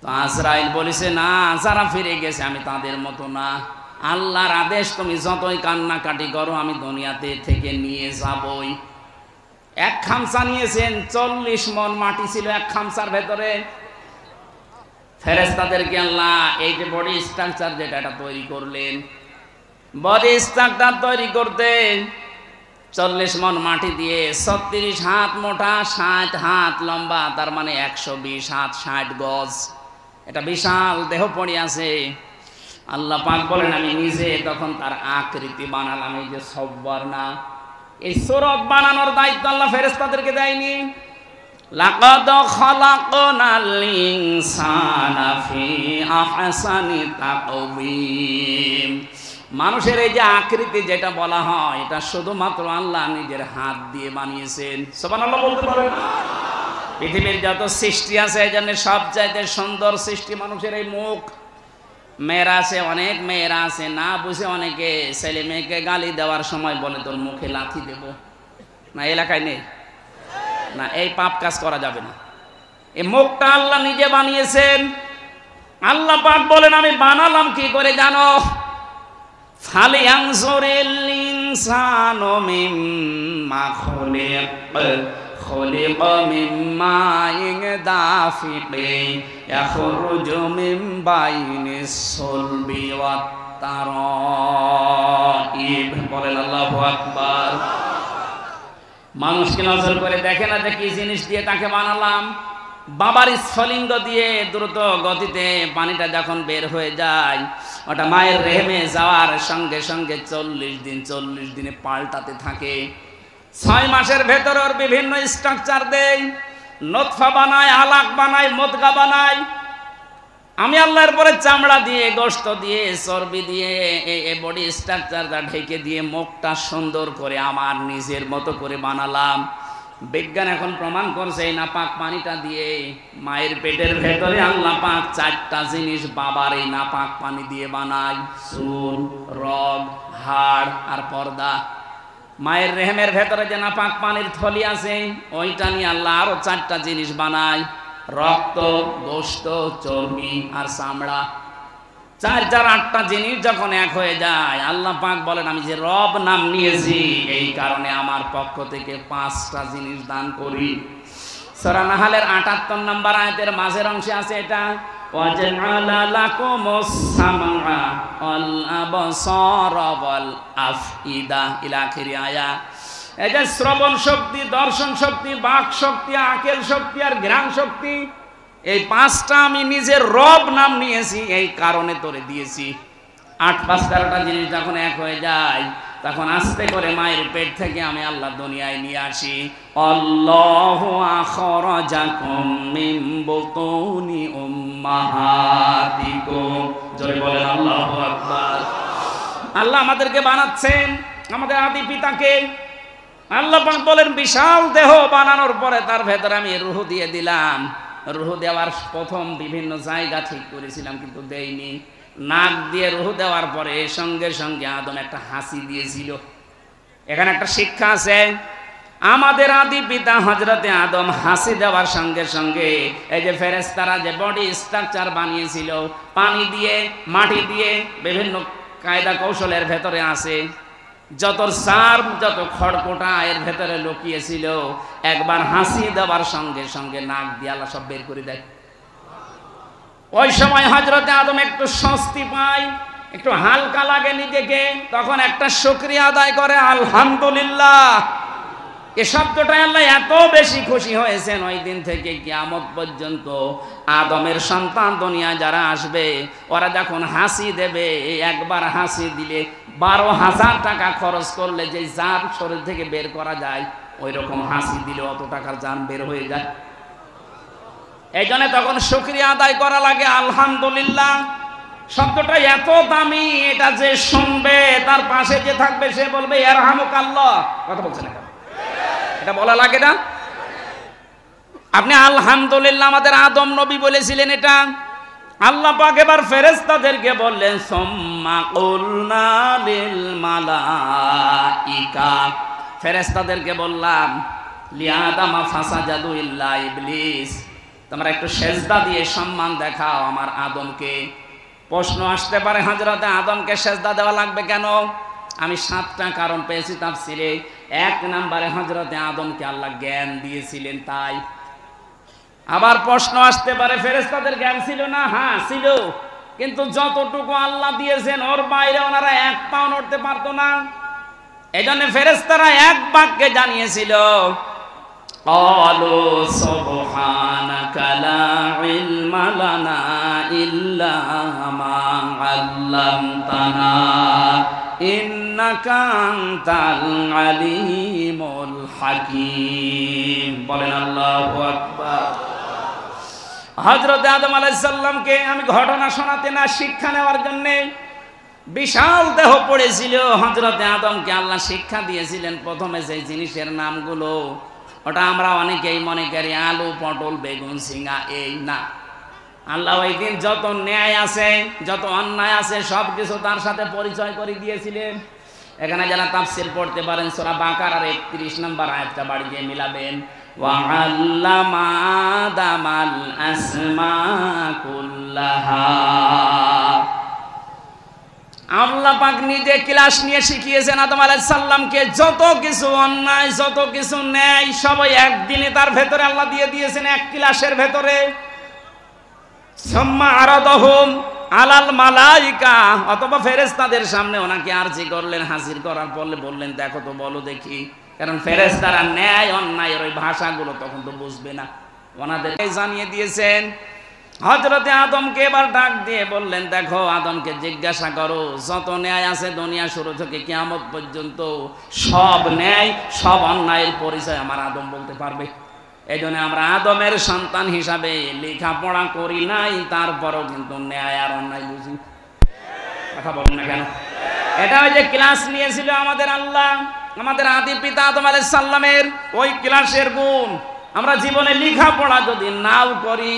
তো আজরাইল বলেছে, না, যারা ফিরে গেছে আমি তাদের মতো না, আল্লাহর আদেশ, তুমি যতই কান্নাকাটি করো আমি দুনিয়াতে থেকে নিয়ে যাবই। এক খামসা নিয়েছেন, 40 মণ মাটি ছিল এক খামসার ভেতরে। ফেরেশতাদেরকে আল্লাহ এই যে বডি স্ট্রাকচার যেটা এটা তৈরি করলেন, বডি স্ট্রাকচার তৈরি করতে 40 মণ মাটি দিয়ে 36 হাত মোটা, 60 হাত লম্বা, তার মানে 120 হাত 60 গজ, এটা বিশাল দেহ পড়ে আছে। আল্লাহ পাক বলেন, আমি নিজে তখন তার আকৃতি বানালাম। এই যে সব্বার না, এই সূরত বানানোর দায়িত্ব আল্লাহ ফেরেশতাদেরকে দেয়নি। লাকাদ খালাকনাল ইনসানা ফি আহসানি তাকওয়িম। মানুষের এই যে আকৃতি যেটা বলা হয়, এটা শুধুমাত্র আল্লাহ নিজের হাত দিয়ে বানিয়েছেন। সুবহানাল্লাহ বলতে পারেন? পৃথিবীর যত সৃষ্টি আছে, এই জন্য সবচাইতে সুন্দর সৃষ্টি মানুষের এই মুখ। মেয়েরা আছে, অনেক মেয়েরা আছে, না বুঝে অনেকে ছেলে মেয়েকে গালি দেওয়ার সময় বলে তোর মুখে লাথি দেব। না, এলাকায় নেই না, এই পাপ কাজ করা যাবে না। এই মুখটা আল্লাহ নিজে বানিয়েছেন। আল্লাহ পাক বলেন আমি বানালাম কি করে জানো? ফালিয়ানজুরিল ইনসানু মিম্মা খুলিক খুলিকা মিন মাইন দাফিকিন ইয়াখরুজু মিন বাইনিস সুলবি ওয়াত তারাইব। বলেন আল্লাহু আকবার। মানুষকে নজর করে দেখে না যে কি জিনিস দিয়ে তাকে বানালাম। বাবার স্ফলিঙ্গ দিয়ে দ্রুত গতিতে পানিটা যখন বের হয়ে যায়, ওটা মায়ের রেহেমে যাওয়ার সঙ্গে সঙ্গে 40 দিনে পাল্টাতে থাকে। 6 মাসের ভেতর ওর বিভিন্ন স্ট্রাকচার দেয়, নতফা বানায়, আলাক বানায়, মুদগা বানায়। আমি আল্লাহর পরে চামড়া দিয়ে, গোশত দিয়ে, চর্বি দিয়ে এই বডি স্ট্রাকচারটা ঢেকে দিয়ে মুখটা সুন্দর করে আমার নিজের মতো করে বানালাম। বিজ্ঞান এখন প্রমাণ করছে এই নাপাক পানিটা দিয়ে মায়ের পেটের ভেতরে আল্লাহ পাক 4টা জিনিস বাবার এই নাপাক পানি দিয়ে বানায়, চুল, রগ, হাড় আর পর্দা। মায়ের রেহেমের ভেতরে যে নাপাক পানির থলি আছে ওইটা নিয়ে আল্লাহ আরো 4টা জিনিস বানায়, রক্ত, গোশত, চর্বি আর চামড়া। 8টা জিনিস যখন এক হয়ে যায়, আল্লাহ পাক বলেন আমি যে রব নাম নিয়েছি এই কারণে আমার পক্ষ থেকে 5টা জিনিস দান করি। সূরা নাহলের 78 নম্বর আয়াতের মাঝের অংশে আছে এটা, ওয়াজআলা লাকুমুস সামআ ওয়াল আবসারা ওয়াল আফইদা ইলা আখিরি আয়া। এই যে শ্রবণ শক্তি, দর্শন শক্তি, বাক শক্তি, আকেল শক্তি আর ঘ্রাণ শক্তি, এই 5টা আমি নিজের রব নাম নিয়েছি এই কারণে তোরে দিয়েছি। 8, 5, 13টা জিনিস যখন এক হয়ে যায় তখন আস্তে করে মায়ের পেট থেকে আমি আল্লাহ দুনিয়ায় নিয়ে আসি। আল্লাহু আখরাজাকুম মিন বুতুনি উম্মাহাতিকুম। জোরে বলেন আল্লাহু আকবার। আল্লাহ আমাদেরকে বানাচ্ছেন, আমাদের আদি পিতাকে। আল্লাহ পাক বলেন বিশাল দেহ বানানোর পরে তার ভেতরে আমি রূহ দিয়ে দিলাম। রূহ দেওয়ার প্রথম বিভিন্ন জায়গা ঠিক করেছিলাম কিন্তু দেইনি। নাক দিয়ে রূহ দেওয়ার পরে সঙ্গে সঙ্গে আদম একটা হাসি দিয়েছিল। এখানে একটা শিক্ষা আছে, আমাদের আদি পিতা হযরতে আদম হাসি দেওয়ার সঙ্গে সঙ্গে এই যে ফেরেশতারা যে বডি স্ট্রাকচার বানিয়েছিল পানি দিয়ে, মাটি দিয়ে, বিভিন্ন কায়দা কৌশলের ভেতরে আছে, যত সার্ম, যত খড়কোটা এর ভেতরে লুকিয়েছিল, একবার হাসি দেওয়ার সঙ্গে সঙ্গে নাক দিয়ে আল্লাহ সব বের করে দেয়। ওই সময় হযরতে আদম একটু স্বস্তি পায়, একটু হালকা লাগে নিজেকে, তখন একটা শুকরিয়া আদায় করে আলহামদুলিল্লাহ। এই শব্দটাই আল্লাহ এত বেশি খুশি হয়েছেন ওই দিন থেকে কিয়ামত পর্যন্ত আদমের সন্তান দুনিয়া যারা আসবে ওরা যখন হাসি দেবে, একবার হাসি দিলে 12,000 টাকা খরচ করলে যে জান শরীর থেকে বের করা যায় ওই রকম হাসি দিলে অত টাকার জান বের হয়ে যায়। এই জন্য তখন শুকরিয়া আদায় করা লাগে আলহামদুলিল্লাহ। শব্দটা এত দামি, এটা যে শুনবে তার পাশে যে থাকবে সে বলবে ইয়ারহামুকাল্লাহ। কথা বলছেন না, এটা বলা লাগে না? আপনি আলহামদুলিল্লাহ, আমাদের আদম নবী বলেছিলেন এটা। আল্লাহ পাক এবার ফেরেশতাদেরকে বললেন সুম্মা কুলনা লিল মালাইকা, ফেরেশতাদেরকে বললাম লিআদামা ফাসাজাদু ইল্লা ইবলিস, তোমরা একটু সেজদা দিয়ে সম্মান দেখাও আমার আদমকে। প্রশ্ন আসতে পারে হযরতে আদমকে সেজদা দেওয়া লাগবে কেন? আমি 7টা কারণ পেয়েছি তাফসিরে। 1 নম্বরে হযরতে আদমকে আল্লাহ জ্ঞান দিয়েছিলেন তাই। আবার প্রশ্ন আসতে পারে ফেরেশতাদের জ্ঞান ছিল না? হ্যাঁ ছিল, কিন্তু যতটুকু আল্লাহ দিয়েছেন ওর বাইরে ওনারা 1 পাও নড়তে পারতো না। এই জন্য ফেরেশতারা এক বাক্যে জানিয়েছিল ক্বালু সুবহানাকা লা ইলমা লানা ইল্লা মা আল্লামতানা ইন্নাকা আনতাল আলিমুল হাকীম। বলেন আল্লাহু আকবার। হযরত আদম আলাইহিস সালামকে আমি ঘটনা শোনাতে না, শিক্ষা নেওয়ার জন্য বিশাল দেহ পড়েছিল। হযরতে আদমকে আল্লাহ শিক্ষা দিয়েছিলেন প্রথমে যে জিনিসের নামগুলো, ওটা আমরা অনেকেই মনে করি আলু, পটল, বেগুন, ঝিঙ্গা, এই না। আল্লাহ ওই দিন যত ন্যায় আছে, যত অন্যায় আছে সব কিছু তার সাথে পরিচয় করে দিয়েছিলেন। এখানে যারা তাফসীর পড়তে পারেন সূরা বাকারার 31 নম্বর আয়াতটা বাড়ি দিয়ে মিলাবেন। وعلم آدم الأسماء كلها আল্লাহ পাক নিজে ক্লাস নিয়ে শিখিয়েছেন আদম আলাইহিস সালামকে যত কিছু অন্যায় যত কিছু ন্যায় সবই একদিনে তার ভেতরে আল্লাহ দিয়ে দিয়েছেন এক ক্লাসের ভেতরে সুম্মা আরাদাহুম আলাল মালাইকা অথবা ফেরেশতাদের সামনে ওনাকে আরজি করলেন হাজির করার পরে বললেন দেখো তো বলো দেখি কারণ ফেরেশতারা ন্যায় অন্যায়ের ওই ভাষাগুলো তখন তো বুঝবে না ওনাদেরকে জানিয়ে দিয়েছেন হযরতে আদমকে এবার ডাক দিয়ে বললেন দেখো আদমকে জিজ্ঞাসা করো যত ন্যায় আছে দুনিয়া শুরু থেকে কিয়ামত পর্যন্ত সব ন্যায় সব অন্যায়ের পরিচয় আমার আদম বলতে পারবে এইজন্য আমরা আদমের সন্তান হিসাবে লেখাপড়া করি নাই তারপরও কিন্তু ন্যায় আর অন্যায় বুঝি কথা বলেন না কেন এটা ওই যে ক্লাস নিয়েছিল আমাদের আল্লাহ আমাদের আদি পিতা আদম আলাইহিস সালামের ওই ক্লাসের গুণ আমরা জীবনে লেখাপড়া যদি নাও করি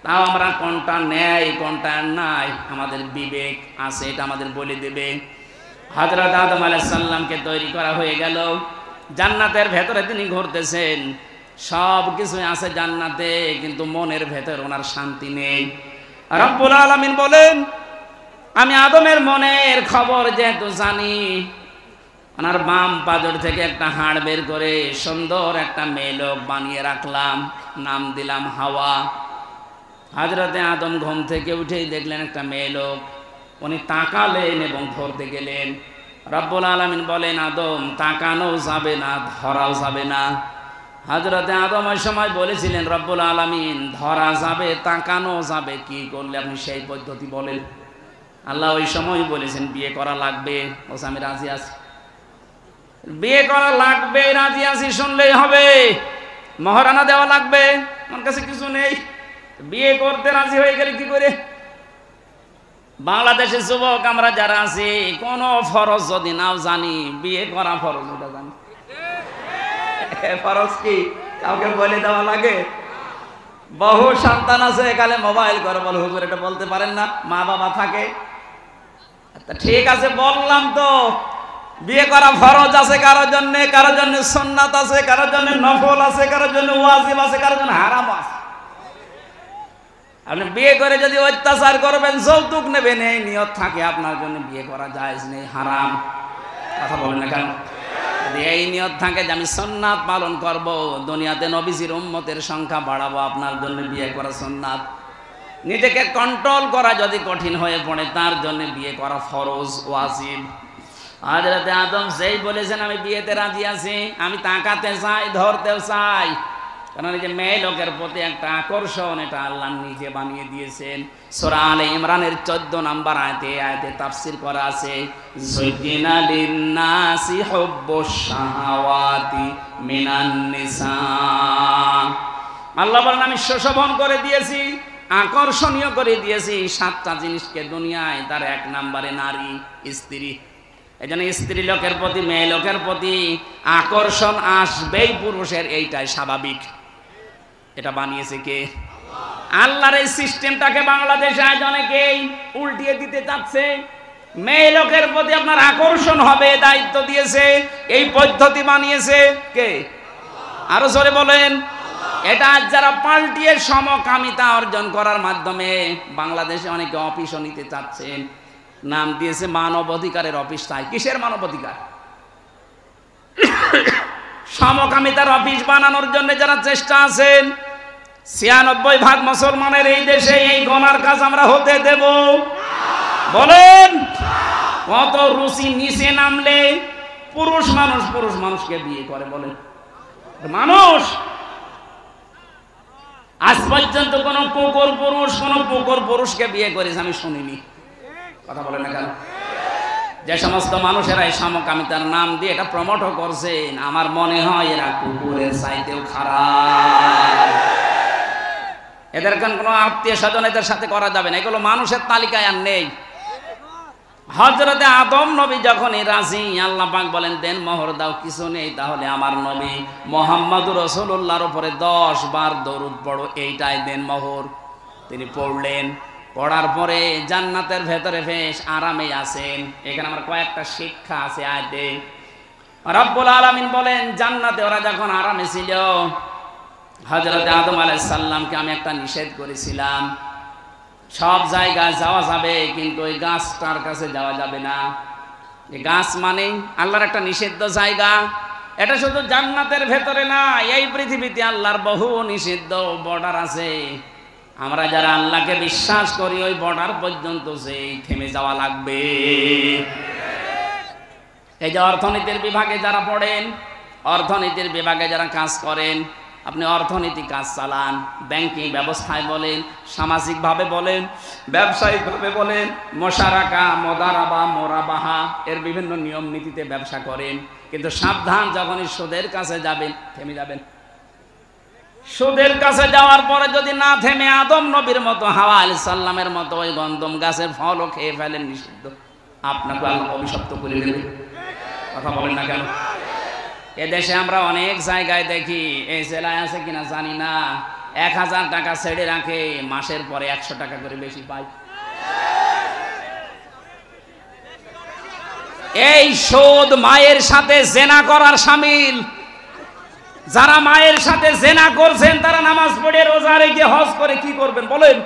তাও আমরা কোনটা ন্যায় কোনটা নাই আমাদের বিবেক আছে এটা আমাদের বলে দেবে হযরত আদম আলাইহিস সালামকে তৈরি করা হয়ে গেল জান্নাতের ভেতরে তিনি ঘুরতেছেন সব কিছু আছে জান্নাতে কিন্তু মনের ভেতর ওনার শান্তি নেই রব্বুল আলামিন বলেন আমি আদমের মনের খবর যেহেতু জানি ওনার বাম পাজর থেকে একটা হাড় বের করে সুন্দর একটা মেয়ে লোক বানিয়ে রাখলাম নাম দিলাম হাওয়া হযরতে আদম ঘুম থেকে উঠেই দেখলেন একটা মেয়ে লোক উনি তাকালেন এবং ধরতে গেলেন রব্বুল আলামিন বলেন আদম তাকানো যাবে না ধরাও যাবে না হযরতে আদম ওই সময় বলেছিলেন রব্বুল আলামিন ধরা যাবে তাকানো যাবে কি করলে আপনি সেই পদ্ধতি বলেন আল্লাহ ওই সময় বলেছেন বিয়ে করা লাগবে বলছে আমি রাজি আছি বিয়ে করা লাগবে রাজি আছি শুনলেই হবে মহারানা দেওয়া লাগবে আমার কাছে কিছু নেই বিয়ে করতে রাজি হয়ে গেলে কি করে বাংলাদেশের যুবক আমরা যারা আছি কোন ফরজ যদি নাও জানি বিয়ে করা ফরজ ওটা জানি ফরজ কি কাউকে বলে দেওয়া লাগে বহু সন্তান আছে এখানে মোবাইল করে বলে হুজুর এটা বলতে পারেন না মা বাবা থাকে ঠিক আছে বললাম তো বিয়ে করা ফরজ আছে কারোর জন্য সুন্নাত আছে কারোর জন্য নফল আছে কারোর জন্য ওয়াজিব আছে কারোর জন্য হারাম আছে আপনি বিয়ে করে যদি অত্যাচার করবেন যৌতুক নেবেন এই নিয়ত থাকে আপনার জন্য বিয়ে করা জায়েজ নেই হারাম কথা বলেন না কেন যদি এই নিয়ত থাকে যে আমি সুন্নাত পালন করব দুনিয়াতে নবীজির উম্মতের সংখ্যা বাড়াবো আপনার জন্য বিয়ে করা সুন্নাত নিজেকে কন্ট্রোল করা যদি কঠিন হয়ে পড়ে তার জন্য বিয়ে করা ফরজ ওয়াজিব হযরত আদম যেই বলেছেন আমি বিয়েতে রাজি আছি আমি তাকাতে চাই ধরতেও চাই কারণ এই যে মেয়ে লোকের প্রতি একটা আকর্ষণ এটা আল্লাহ নিজে বানিয়ে দিয়েছেন সূরা আলে ইমরানের 14 নম্বর আয়াতে তাফসীর করা আছে যুযিনা লিন-নাসি হুব্বুশ শাহাওয়াতি মিনান নিসা আল্লাহ বলেন আমি সুশোভন করে দিয়েছি আকর্ষণীয় করে দিয়েছি 7টা জিনিসকে দুনিয়ায় তার এক নম্বরে নারী স্ত্রী এজন্য স্ত্রী লোকের প্রতি মেয়ে লোকের প্রতি আকর্ষণ আসবেই পুরুষের এইটাই স্বাভাবিক এটা বানিয়েছে কে আল্লাহর এই সিস্টেমটাকে বাংলাদেশে আজ অনেকেই উল্টিয়ে দিতে চাচ্ছে মেয়ে লোকের প্রতি আপনার আকর্ষণ হবে দায়িত্ব দিয়েছে এই পদ্ধতি বানিয়েছে কে আরো জোরে বলেন এটা আজ যারা পাল্টিয়ে সমকামিতা অর্জন করার মাধ্যমে বাংলাদেশে অনেকে অফিসও নিতে চাচ্ছেন নাম দিয়েছে মানব অধিকারের অফিস তাই কিসের মানব অধিকার সমকামিতার অফিস বানানোর জন্য যারা চেষ্টা আছেন ৯৬% মুসলমানের এই দেশে এই গোনার কাজ আমরা হতে দেব বলেন কত রুচি নিচে নামলে পুরুষ মানুষকে বিয়ে করে বলেন মানুষ আজ পর্যন্ত কোন কুকুর পুরুষকে বিয়ে করেছে আমি শুনিনি কথা বলেন না কেন যে সমস্ত মানুষেরা এই সমকামিতার নাম দিয়ে এটা প্রমোটও করছেন আমার মনে হয় এরা কুকুরের চাইতেও খারাপ এদের কোনো আত্মীয় স্বজন এদের সাথে করা যাবে না এগুলো মানুষের তালিকায় আর নেই হযরতে আদম নবী যখনই রাজি আল্লাহ পাক বলেন দেন মোহর দাও কিছু নেই তাহলে আমার নবী মুহাম্মদুর রাসূলুল্লাহর উপরে 10 বার দরুদ পড়ো এইটাই দেন মোহর তিনি পড়লেন পড়ার পরে জান্নাতের ভেতরে বেশ আরামে আছেন এখানে আমার কয়েকটা শিক্ষা আছে আয়াতে রব্বুল আলামিন বলেন জান্নাতে ওরা যখন আরামে ছিল, হযরত আদম আলাইহিস সালামকে আমি একটা নিষেধ করেছিলাম, সব জায়গায় যাওয়া যাবে কিন্তু ওই গাছটার কাছে যাওয়া যাবে না। এই গাছ মানে আল্লাহর একটা নিষিদ্ধ জায়গা। এটা শুধু জান্নাতের ভেতরে না, এই পৃথিবীতে আল্লাহর বহু নিষিদ্ধ বর্ডার আছে। আমরা যারা আল্লাহকে বিশ্বাস করি ওই বর্ডার পর্যন্ত সেই থেমে যাওয়া লাগবে। এই যে অর্থনীতির বিভাগে যারা পড়েন, অর্থনীতির বিভাগে যারা কাজ করেন, আপনি অর্থনীতি কাজ চালান, ব্যাংকিং ব্যবস্থায় বলেন, সামাজিকভাবে বলেন, ব্যবসায়িকভাবে বলেন, মোশারাকা, মোদারাবা, মোরাবাহা, এর বিভিন্ন নিয়ম নীতিতে ব্যবসা করেন, কিন্তু সাবধান, যখনই সুদের কাছে যাবেন থেমে যাবেন। সুদের কাছে যাওয়ার পরে যদি না থেমে আদম নবীর মতো, হাওয়া আলাইহিস সালামের মতো ওই গন্ধম গাছের ফলও খেয়ে ফেলেন, নিষিদ্ধ, আপনাকে আল্লাহ অভিশপ্ত করে দেবে। কথা বলেন না কেন? এদেশে আমরা অনেক জায়গায় দেখি, এই জেলায় আছে কিনা জানি না, 1000 টাকা ছেড়ে রাখে, মাসের পরে 100 টাকা করে বেশি পায়। এই সুদ মায়ের সাথে জেনা করার শামিল। যারা মায়ের সাথে জেনা করছেন তারা নামাজ পড়ে, রোজা রেখে, হজ করে কি করবেন বলেন?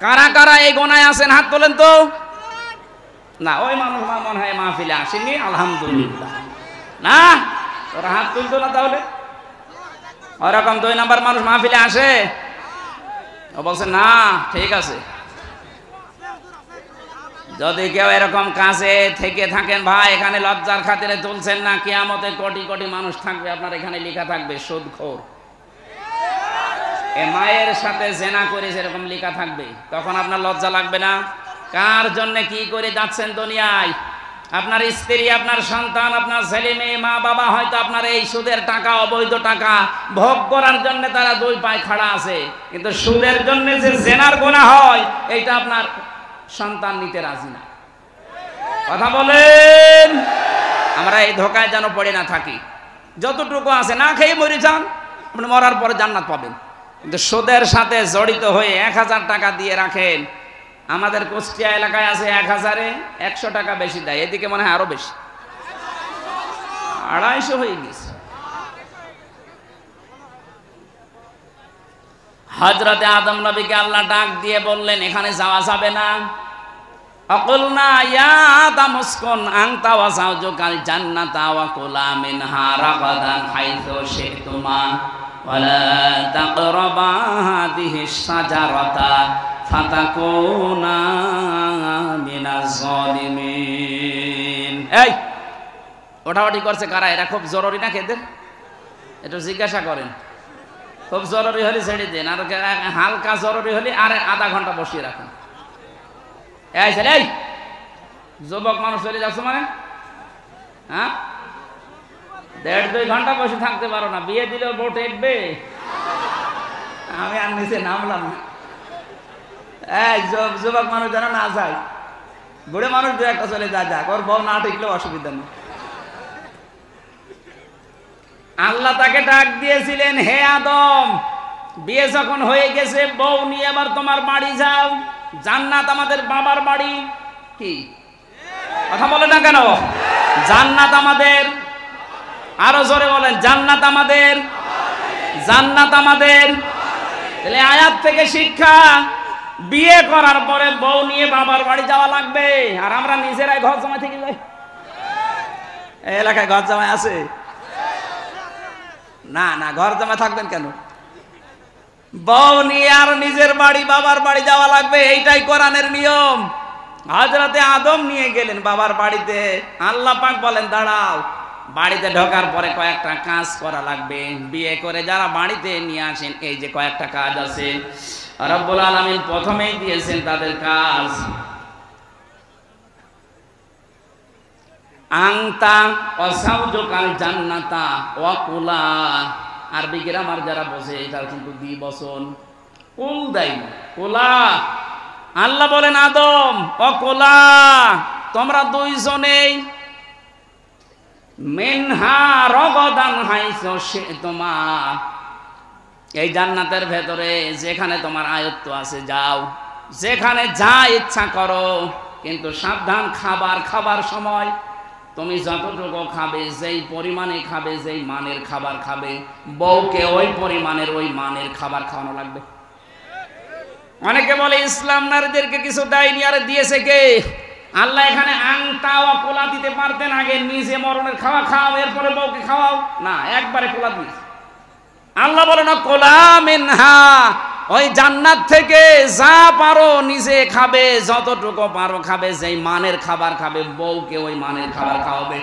কারা কারা এই গোনায় আছেন হাত তোলেন তো। না, ওই মানুষ মনে হয় মাহফিলে আসেনি, আলহামদুলিল্লাহ। না, ওরা হাত তুলতো না, তাহলে ওরকম 2 নাম্বার মানুষ মাহফিলে আসে? ও বলছে না, ঠিক আছে। যদি কেউ এরকম কাছে থেকে থাকেন, ভাই এখানে লজ্জার খাতিরে তুলছেন না, কিয়ামতে কোটি কোটি মানুষ থাকবে, আপনার এখানে লেখা থাকবে সুদখোর। এ মায়ের সাথে জেনা করেছে এরকম লেখা থাকবে, তখন আপনার লজ্জা লাগবে না? কার জন্য কি করে যাচ্ছেন দুনিয়ায়? আপনার স্ত্রী, আপনার সন্তান, আপনার ছেলে মেয়ে, মা বাবা হয়তো আপনার এই সুদের টাকা, অবৈধ টাকা ভোগ করার জন্য তারা 2 পায়ে খাড়া আছে, কিন্তু সুদের জন্য যে জেনার গুনাহ হয় এইটা আপনার সন্তান নিতে রাজি না। কথা বলেন। আমরা এই ধোকায় যেন পড়ে না থাকি। যতটুকু আছে না খেয়ে মরে যান, আপনি মরার পরে জান্নাত পাবেন, কিন্তু সুদের সাথে জড়িত হয়ে 1000 টাকা দিয়ে রাখেন। আমাদের কুষ্টিয়া এলাকায় আছে 1000-এ 100 টাকা বেশি দেয়, এদিকে মনে হয় আরো বেশি, 250 হয়ে গেছে। হযরতে আদম নবীকে আল্লাহ ডাক দিয়ে বললেন এখানে যাওয়া যাবে না। আকুলনা ইয়া আদম উসকুন আনতা ওয়া যাওজুকাল জান্নাতা ওয়া কুলা মিনহা রাগাদান হাইথু শি'তুমা ওয়া লা তাকরাবা হাযিহিশ শাজারাতা ফাতাকুনা মিনাজ জালিমিন। এই ওঠাওঠি করছে কারা? এরা খুব জরুরি না খেতে? একটু জিজ্ঞাসা করেন। খুব জরুরি হলে ছেড়ে দেন, আর হালকা জরুরি হলে আর আধা ঘন্টা বসিয়ে রাখেন। এই যুবক মানুষ চলে যাচ্ছ মানে, হ্যাঁ 1.5-2 ঘন্টা বসে থাকতে পারো না? বিয়ে দিলেও বউ টেকবে? আমি আর নিচে নামলাম না। এই যুবক মানুষ যেন না যায়, বুড়ো মানুষ 2-1টা চলে যাক, ওর বউ না টিকলেও অসুবিধা নেই। আল্লাহ তাকে ডাক দিয়েছিলেন, হে আদম, বিয়ে যখন হয়ে গেছে, বউ নিয়ে এবার তোমার বাড়ি যাও। জান্নাত আমাদের বাবার বাড়ি। কি কথা বলে না কেন? জান্নাত আমাদের। আরো জোরে বলেন, জান্নাত আমাদের, জান্নাত আমাদের। তাহলে আয়াত থেকে শিক্ষা, বিয়ে করার পরে বউ নিয়ে বাবার বাড়ি যাওয়া লাগবে। আর আমরা নিজেরাই ঘর জমা থেকে যাই। এই এলাকায় ঘর জমা আছে? না না, ঘর জমা থাকবেন কেন? বউ নিয়ে আর নিজের বাড়ি, বাবার বাড়ি যাওয়া লাগবে, এইটাই কোরআনের নিয়ম। হযরতে আদম নিয়ে গেলেন বাবার বাড়িতে। আল্লাহ পাক বলেন দাঁড়াও, বাড়িতে ঢোকার পরে কয়েকটা কাজ করা লাগবে। বিয়ে করে যারা বাড়িতে নিয়ে আসেন, এই যে কয়েকটা কাজ আছে, রব্বুল আলামিন প্রথমেই দিয়েছেন তাদের কাজ। আংতা অসাউজুকাল জান্নাতা ওয়া কুলা। আরবি গ্রামার যারা বোঝে এটা কিন্তু দ্বিবচন, কুল দেয় না, কুলা। আল্লাহ বলেন আদম ও কুলা, তোমরা 2 জনেই মিনহা রগদান হাইসু শি'তুমা, এই জান্নাতের ভেতরে যেখানে তোমার আয়ত্ত আছে যাও, যেখানে যা ইচ্ছা করো, কিন্তু সাবধান, খাবার সময় তুমি যতটুকু খাবে, যেই পরিমাণে খাবে, যেই মানের খাবার খাবে, বউকে ওই পরিমাণের ওই মানের খাবার খাওয়ানো লাগবে। অনেকে বলে ইসলাম নারীদেরকে কিছু দেয়নি, আরে দিয়েছে কে? আল্লাহ এখানে আংটা ও কোলা দিতে পারতেন, আগে নিজে মরণের খাওয়া খাও, এরপরে বউকে খাওয়াও না, একবারে কোলা দিয়েছে। আল্লাহ বলে না কোলা মিনহা, ওই জান্নাত থেকে যা পারো নিজে খাবে, যতটুকু পারো খাবে, যেই মানের খাবার খাবে, বউকে ওই মানের খাবার খাওয়াবে।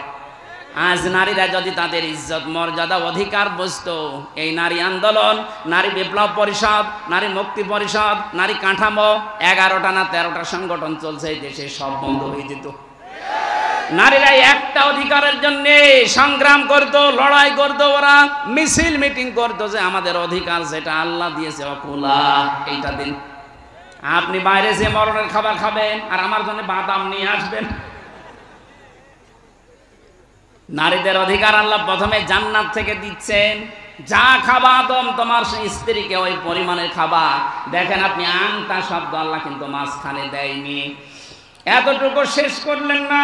আজ নারীরা যদি তাদের ইজ্জত মর্যাদা অধিকার বুঝতো, এই নারী আন্দোলন, নারী বিপ্লব পরিষদ, নারী মুক্তি পরিষদ, নারী কাঠামো, 11টা না 13টা সংগঠন চলছে এই দেশে, সব বন্ধ হয়ে যেত। নারীরা একটা অধিকারের জন্য সংগ্রাম করত, লড়াই করত, ওরা মিছিল মিটিং করত যে আমাদের অধিকার যেটা আল্লাহ দিয়েছে অকুলা, এইটা দিন। আপনি বাইরে যে মরণের খাবার খাবেন আর আমার জন্য বাদাম নিয়ে আসবেন। নারীদের অধিকার আল্লাহ প্রথমে জান্নাত থেকে দিচ্ছেন, যা খাবা আদম তোমার স্ত্রীকে ওই পরিমাণের খাবা। দেখেন আপনি আংটা শব্দ আল্লাহ কিন্তু মাঝখানে দেয়নি। এতটুকু শেষ করলেন না,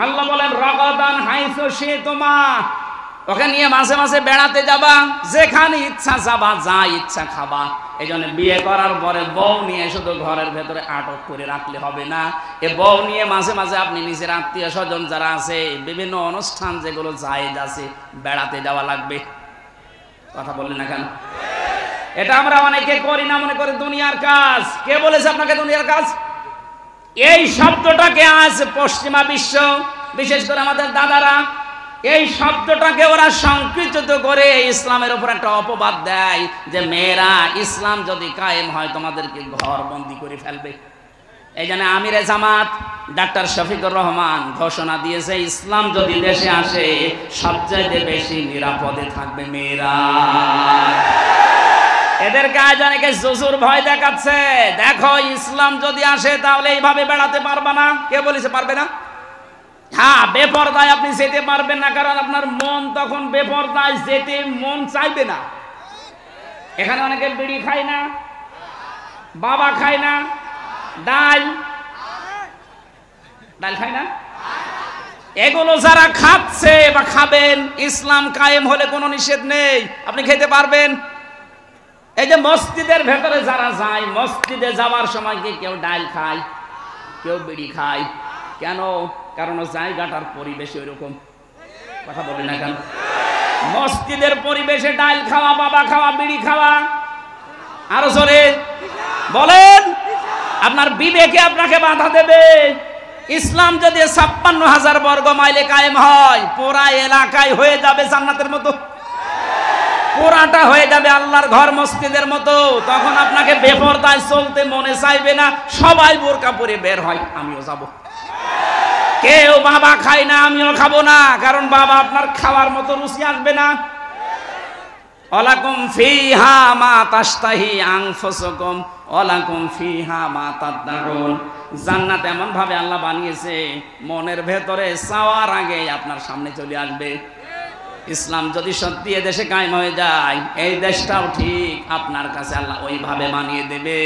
আল্লাহ বলেন রগদান হাইসু শিতুমা, ওকে নিয়ে মাঝে মাঝে বেড়াতে যাবা, যেখানে ইচ্ছা যাবা, যা ইচ্ছা খাবা। এই জন্য বিয়ে করার পরে বউ নিয়ে শুধু ঘরের ভেতরে আটক করে রাখলে হবে না, এ বউ নিয়ে মাঝে মাঝে আপনি নিজের আত্মীয় স্বজন যারা আছে, বিভিন্ন অনুষ্ঠান যেগুলো জায়েজ আছে, বেড়াতে যাওয়া লাগবে। কথা বললেন না কেন? এটা আমরা অনেকে করি না, মনে করি দুনিয়ার কাজ। কে বলেছে আপনাকে দুনিয়ার কাজ? এই শব্দটাকে আজ পশ্চিমা বিশ্ব, বিশেষ করে আমাদের দাদারা, এই শব্দটাকে ওরা সংকুচিত করে ইসলামের উপর একটা অপবাদ দেয় যে মেয়েরা ইসলাম যদি কায়েম হয় তোমাদেরকে ঘর বন্দি করে ফেলবে। এই জন্য আমিরে জামাত ডাক্তার শফিকুর রহমান ঘোষণা দিয়েছে, ইসলাম যদি দেশে আসে সবচাইতে বেশি নিরাপদে থাকবে মেয়েরা। এদেরকে আজ অনেকে জুজুর ভয় দেখাচ্ছে, দেখো ইসলাম যদি আসে তাহলে এইভাবে বেড়াতে পারবা না। কে বলেছে পারবে না? হ্যাঁ, বেপরদায় আপনি যেতে পারবেন না, কারণ আপনার মন তখন বেপরদায় যেতে মন চাইবে না। এখানে অনেকে বিড়ি খায় না, বাবা খায় না, ডাল খায় না। এগুলো যারা খাচ্ছে বা খাবেন, ইসলাম কায়েম হলে কোনো নিষেধ নেই, আপনি খেতে পারবেন। এই যে মসজিদের ভেতরে যারা যায়, মসজিদে যাওয়ার সময় কি কেউ ডাল খায়, কেউ বিড়ি খায়? কেন? কারণ জায়গাটার পরিবেশ ওইরকম। কথা বলি না কেন? মসজিদের পরিবেশে ডাল খাওয়া, বাবা খাওয়া, বিড়ি খাওয়া, আরো জোরে বলেন, আপনার বিবেকে আপনাকে বাধা দেবে। ইসলাম যদি 56,000 বর্গ মাইলে কায়েম হয়, পুরা এলাকায় হয়ে যাবে জান্নাতের মতো, পুরাটা হয়ে যাবে আল্লাহর ঘর মসজিদের মতো। তখন আপনাকে বেপরদায় চলতে মনে চাইবে না, সবাই বোরকা পরে বের হয়, আমিও যাব। কেউ বাবা খায় না, আমিও খাবো না, কারণ বাবা আপনার খাওয়ার মতো রুচি আসবে না। ওয়ালাকুম ফিহা মা তাশতাহি আনফুসুকুম ওয়ালাকুম ফিহা মা তাদদারুন। জান্নাত এমন ভাবে আল্লাহ বানিয়েছে, মনের ভেতরে চাওয়ার আগে আপনার সামনে চলে আসবে। ইসলাম যদি সত্যি এ দেশে কায়েম হয়ে যায়, এই দেশটাও ঠিক আপনার কাছে আল্লাহ ওইভাবে বানিয়ে দেবে।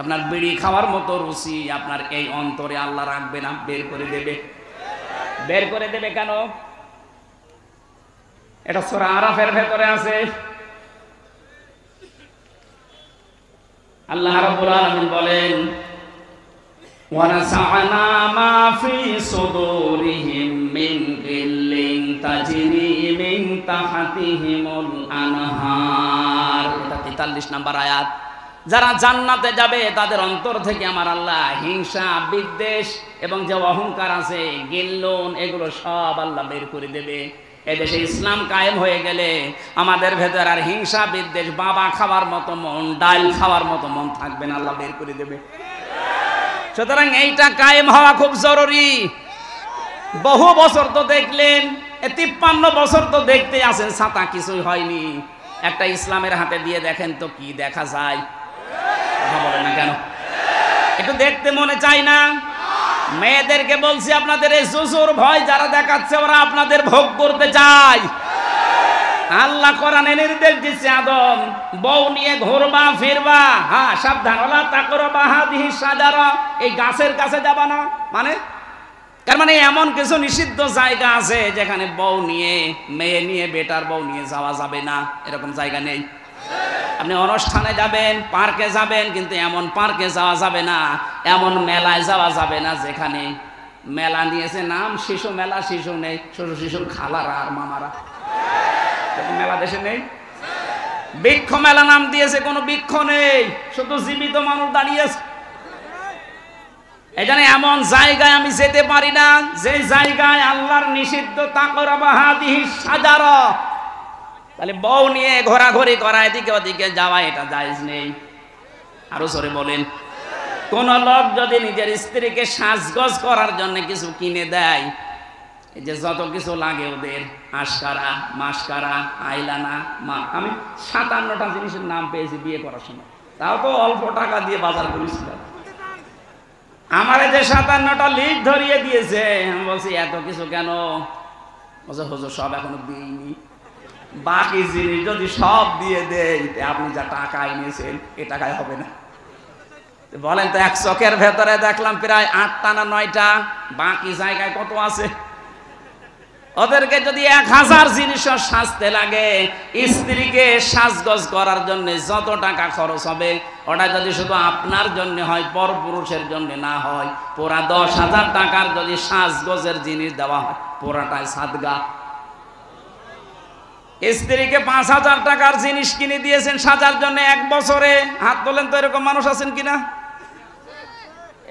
আপনার বিড়ি খাওয়ার মতো রুচি আপনার এই অন্তরে আল্লাহ রাখবে না, বের করে দেবে। বের করে দেবে কেন? এটা সূরা আরাফের ভেতরে আছে। আল্লাহ রাব্বুল আলামিন বলেন, ওয়ানাসা'না মা ফি সুদুরিহিম মিন গিল্লিন তাজরি মিন তাহতিহিমুল আনহার। এটা 43 নম্বর আয়াত। যারা জান্নাতে যাবে তাদের অন্তর থেকে আমার আল্লাহ হিংসা, বিদ্বেষ এবং যে অহংকার আছে, গিল্লুন, এগুলো সব আল্লাহ বের করে দেবে। এদেশে ইসলাম কায়েম হয়ে গেলে আমাদের ভেতর আর হিংসা, বিদ্বেষ, বাবা খাওয়ার মতো মন, ডাল খাওয়ার মতো মন থাকবে না, আল্লাহ বের করে দেবে। সুতরাং এইটা কায়েম হওয়া খুব জরুরি। বহু বছর তো দেখলেন, 53 বছর তো দেখতে আছেন, ছাতা কিছুই হয়নি। একটা ইসলামের হাতে দিয়ে দেখেন তো কি দেখা যায়? কথা বলে না কেন? একটু দেখতে মনে চাই না? মেয়েদেরকে বলছি, আপনাদের এই জুজুর ভয় যারা দেখাচ্ছে, ওরা আপনাদের ভোগ করতে চায়। আল্লাহ কোরআনে নির্দেশ দিচ্ছে, আদম বউ নিয়ে ঘুরবা ফিরবা, হ্যাঁ সাবধান, ওলা তাকরাবা হাদিহি শাজারা, এই গাছের কাছে যাবা না। মানে তার মানে এমন কিছু নিষিদ্ধ জায়গা আছে যেখানে বউ নিয়ে, মেয়ে নিয়ে, বেটার বউ নিয়ে যাওয়া যাবে না, এরকম জায়গা নেই। আপনি অনুষ্ঠানে যাবেন, পার্কে যাবেন, কিন্তু এমন পার্কে যাওয়া যাবে না, এমন মেলায় যাওয়া যাবে না যেখানে মেলা নিয়েছে নাম শিশু মেলা, শিশু নেই, শিশুর খালারা আর মামারা। মেলা দেশে নেই। বৃক্ষ মেলা নাম দিয়েছে, কোনো বৃক্ষ নেই, শুধু জীবিত মানুষ দাঁড়িয়েছে। এখানে এমন জায়গায় আমি যেতে পারি না যে জায়গায় আল্লাহর নিষিদ্ধ তাকরাবা হাদিহি সাজারা। তাহলে বউ নিয়ে ঘোরাঘুরি করা, এদিকে ওদিকে যাওয়া, এটা জায়েজ নেই। আরো জোরে বলেন। কোন লোক যদি নিজের স্ত্রীকে সাজগোজ করার জন্য কিছু কিনে দেয়, এই যে যত কিছু লাগে ওদের, আশকারা, মাসকারা, আইলানা, আমি 57টা জিনিসের নাম পেয়েছি বিয়ে করার সময়, তাও তো অল্প টাকা দিয়ে বাজার করেছিলাম। আমার যে 57টা লিস্ট ধরিয়ে দিয়েছে, আমি বলছি এত কিছু কেন? বলছে হুজুর সব এখনো দিইনি, বাকি জিনিস যদি সব দিয়ে দেয় আপনি যা টাকা এনেছেন এ টাকায় হবে না। বলেন তো, এক চকের ভেতরে দেখলাম প্রায় 8টা না 9টা, বাকি জায়গায় কত আছে? ওদেরকে যদি 1000 জিনিসও সাজতে লাগে, স্ত্রীকে সাজগোজ করার জন্য যত টাকা খরচ হবে, ওটা যদি শুধু আপনার জন্য হয়, পরপুরুষের জন্য না হয়, পুরা 10,000 টাকার যদি সাজগোজের জিনিস দেওয়া হয়, পুরাটাই সাদগা। স্ত্রীকে 5000 টাকার জিনিস কিনে দিয়েছেন সাজার জন্য 1 বছরে, হাত তোলেন তো, এরকম মানুষ আছেন কিনা?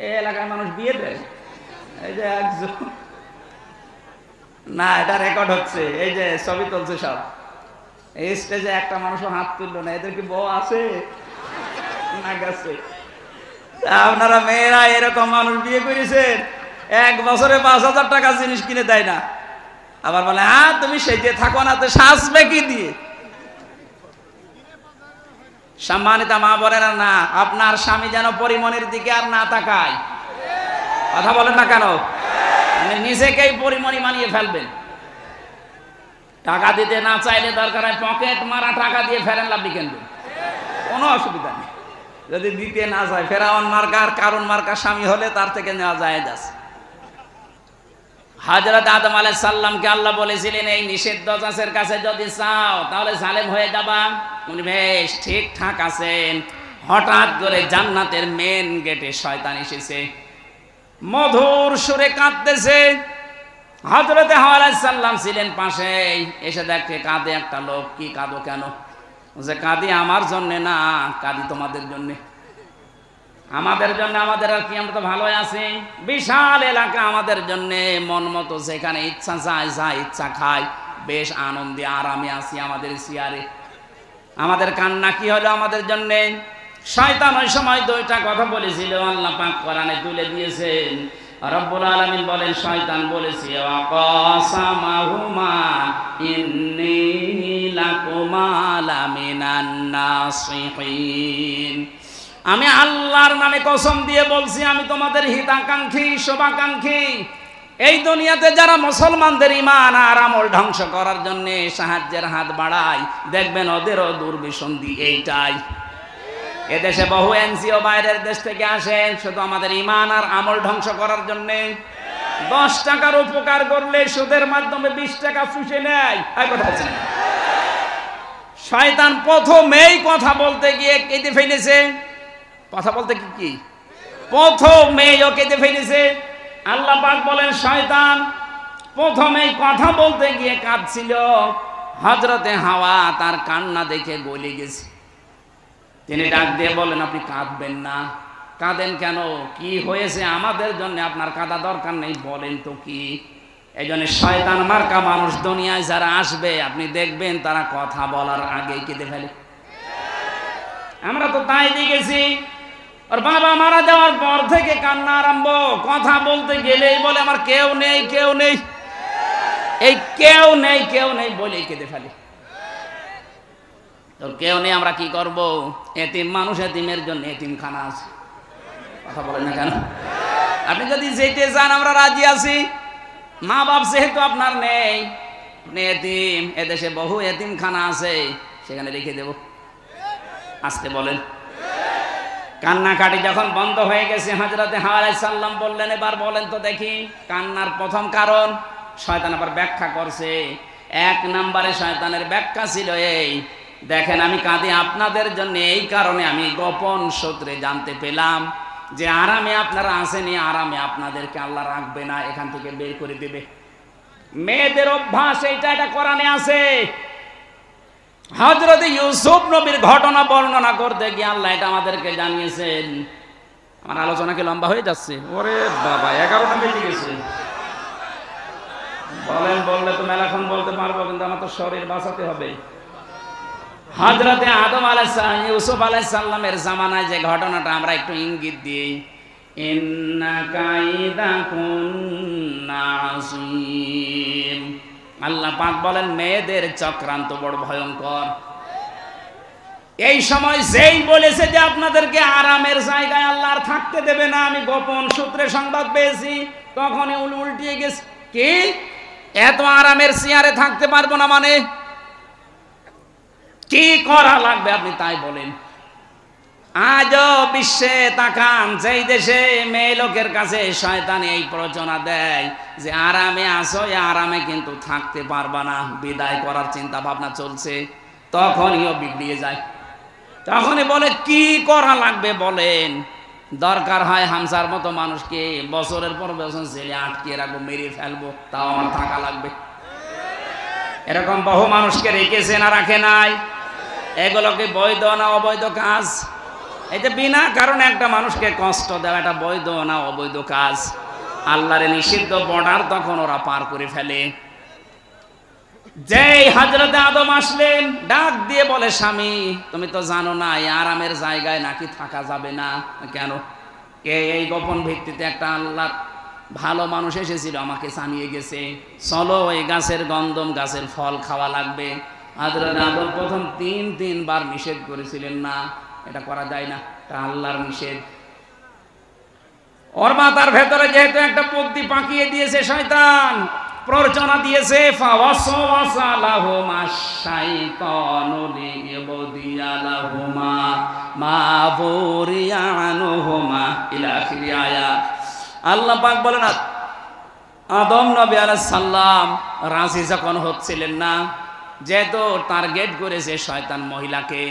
এই এলাকায় মানুষ বিয়ে দেয়? এই যে একজন, না এটা রেকর্ড হচ্ছে, এই যে ছবি তুলছে সব, এই স্টেজে একটা মানুষও হাত তুললো না। এদের কি বউ আছে না গেছে? আপনারা মেয়েরা এরকম মানুষ বিয়ে করেছেন, 1 বছরে 5000 টাকা জিনিস কিনে দেয় না, আবার বলে হ্যাঁ তুমি সেজে থাকো না, তো সাজবে কি দিয়ে? সম্মানিত মা বলেন না, আপনার স্বামী যেন পরিমণির দিকে আর না তাকায়। কথা বলেন না কেন? নিজেকেই পরিমণি মানিয়ে ফেলবেন। টাকা দিতে না চাইলে দরকার হয় পকেট মারা টাকা দিয়ে ফেরেন লাভলি কিনবেন, কোনো অসুবিধা নেই। যদি দিতে না চায়, ফেরাউন মার্কার কারণ মার্কা স্বামী হলে তার থেকে নেওয়া যায় যাচ্ছে। হযরত আদম আলাইহিস সালামকে আল্লাহ বলেছিলেন, এই নিষিদ্ধ গাছের কাছে যদি চাও তাহলে জালেম হয়ে যাবা। উনি বেশ ঠিকঠাক আছেন, হঠাৎ করে জান্নাতের মেন গেটে শয়তান এসেছে, মধুর সুরে কাঁদতেছে। হযরত হাওয়া আলাইহিস সালাম ছিলেন পাশে, এসে দেখে কাঁদে একটা লোক। কি কাঁদো কেন? যে কাঁদি আমার জন্য না, কাঁদি তোমাদের জন্য। আমাদের জন্য? আমাদের আর কি, আমরা তো ভালোই আছি, বিশাল এলাকা আমাদের জন্য, মন মতো যেখানে ইচ্ছা যায় যা ইচ্ছা খাই, বেশ আনন্দে আরামে আছি আমাদের চেয়ারে। আমাদের কান্না কি হলো আমাদের জন্য? শয়তান ওই সময় 2টা কথা বলেছিল, আল্লাহ পাক কোরআনে তুলে দিয়েছেন। রব্বুল আলামিন বলেন, শয়তান বলেছে ওয়াকাসামাহুমা ইন্নী লাকুমা লামিনান নাসিহিন। আমি আল্লাহর নামে কসম দিয়ে বলছি, আমি তোমাদের হিতাকাঙ্ক্ষী, শুভাকাঙ্ক্ষী। এই দুনিয়াতে যারা মুসলমানদের ঈমান আর আমল ধ্বংস করার জন্য সাহায্যের হাত বাড়ায়, দেখবেন ওদেরও দুর্বিসন্ধি এইটাই। এদেশে বহু এনজিও বাইরের দেশ থেকে আসেন শুধু আমাদের ঈমান আর আমল ধ্বংস করার জন্য। 10 টাকার উপকার করলে সুদের মাধ্যমে 20 টাকা চুষে নেয়। কথা বলছেন, শয়তান প্রথমেই কথা বলতে গিয়ে কেঁদে ফেলেছে। কথা বলতে কি প্রথমেই ও কেঁদে ফেলেছে। আল্লাহ পাক বলেন, শয়তান প্রথমেই কথা বলতে গিয়ে কাঁদছিল। হযরতে হাওয়া তার কান্না দেখে গলে গেছে। তিনি ডাক দিয়ে বলেন, আপনি কাঁদবেন না। কাঁদেন কেন? কি হয়েছে? আমাদের জন্য আপনার কাঁদা দরকার নেই, বলেন তো কি? এই জন্য শয়তান মার্কা মানুষ দুনিয়ায় যারা আসবে, আপনি দেখবেন তারা কথা বলার আগেই কেঁদে ফেলে। আমরা তো তাই দেখেছি। আর বাবা মারা যাওয়ার পর থেকে কান্না আরম্ভ, কথা বলতে গেলেই বলে আমার কেউ নেই, কেউ নেই। এই কেউ নেই, কেউ নেই বলেই কেঁদে ফেলে। তো কেউ নেই, আমরা কি করব? এতিম মানুষ, এতিমের জন্য এতিমখানা আছে। কথা বলেন না কেন? আপনি যদি যেতে চান আমরা রাজি আছি। মা বাপ যেহেতু আপনার নেই, আপনি এতিম, এদেশে বহু এতিমখানা আছে, সেখানে রেখে দেব। আসতে বলেন। কান্নাকাটি যখন বন্ধ হয়ে গেছে, হযরতে হাওয়া আলাইহিস সালাম বললেন, এবার বলেন তো দেখি কান্নার প্রথম কারণ। শয়তান আবার ব্যাখ্যা করছে। এক নম্বরে শয়তানের ব্যাখ্যা ছিল এই, দেখেন আমি কাঁদি আপনাদের জন্য এই কারণে, আমি গোপন সূত্রে জানতে পেলাম যে আরামে আপনারা আসেনি, আরামে আপনাদেরকে আল্লাহ রাখবে না, এখান থেকে বের করে দেবে। মেয়েদের অভ্যাস এইটা, এটা কোরআনে আছে। হযরত ইউসুফ নবীর ঘটনা বর্ণনা করতে গিয়ে আল্লাহ এটা আমাদেরকে জানিয়েছেন। আমার আলোচনা কি লম্বা হয়ে যাচ্ছে? ওরে বাবা, 11টা বেজে গেছে। বলেন, বললে তো মেলাক্ষণ বলতে পারবো, কিন্তু আমার তো শরীর বাঁচাতে হবে। হযরতে আদম আলাইহিস সালাম, ইউসুফ আলাইহিস সালামের জামানায় যে ঘটনাটা আমরা একটু ইঙ্গিত দিই, ইন্না কাইদাকুন্না আযীম। আল্লাহ পাক বলেন মেয়েদের চক্রান্ত বড় ভয়ঙ্কর। এই সময় যেই বলেছে যে আপনাদেরকে আরামের জায়গায় আল্লাহ আর থাকতে দেবে না, আমি গোপন সূত্রে সংবাদ পেয়েছি, তখনই উল্টিয়ে গেছে। কি এত আরামের চেয়ারে থাকতে পারবো না মানে কি করা লাগবে আপনি তাই বলেন। আজও বিশ্বে তাকান, যেই দেশে মেয়ে লোকের কাছে শয়তান এই প্রচনা দেয় যে আরামে আসো, আরামে কিন্তু থাকতে পারবা না, বিদায় করার চিন্তা ভাবনা চলছে, তখনই ও বিগড়িয়ে যায়। তখনই বলে কি করা লাগবে বলেন। দরকার হয় হামসার মতো মানুষকে বছরের পর বছর জেলে আটকিয়ে রাখবো, মেরে ফেলবো, তাও আমার থাকা লাগবে। এরকম বহু মানুষকে রেখেছে না রাখে নাই? এগুলোকে বৈধ না অবৈধ কাজ? এই যে বিনা কারণে একটা মানুষকে কষ্ট দেওয়া, এটা বৈধ না অবৈধ কাজ? আল্লাহর নিষিদ্ধ বর্ডার তখন ওরা পার করে ফেলে। যেই হযরতে আদম আসলেন, ডাক দিয়ে বলে, স্বামী তুমি তো জানো না এই আরামের জায়গায় নাকি থাকা যাবে না। কেন? এই গোপন ভিত্তিতে একটা আল্লাহর ভালো মানুষ এসেছিল, আমাকে জানিয়ে গেছে, চলো ওই গাছের গন্ধম গাছের ফল খাওয়া লাগবে। হযরতে আদম প্রথম তিনবার নিষেধ করেছিলেন, না এটা করা যায় না, এটা আল্লাহর নিষেধ। ওর মাথার ভেতরে যেহেতু একটা বুদ্ধি পাকিয়ে দিয়েছে শয়তান, প্ররোচনা দিয়েছে, ফাওয়াসওয়াসা লাহুমা শাইতানু লিইবদিয়া লাহুমা মা বুরিয়া আনহুমা ইলা আখিরি আয়াত। আল্লাহ পাক বলেন আদম নবী আলাইহিস সালাম রাজি যখন হচ্ছিলেন না, যেহেতু টার্গেট করেছে শয়তান মহিলাকে,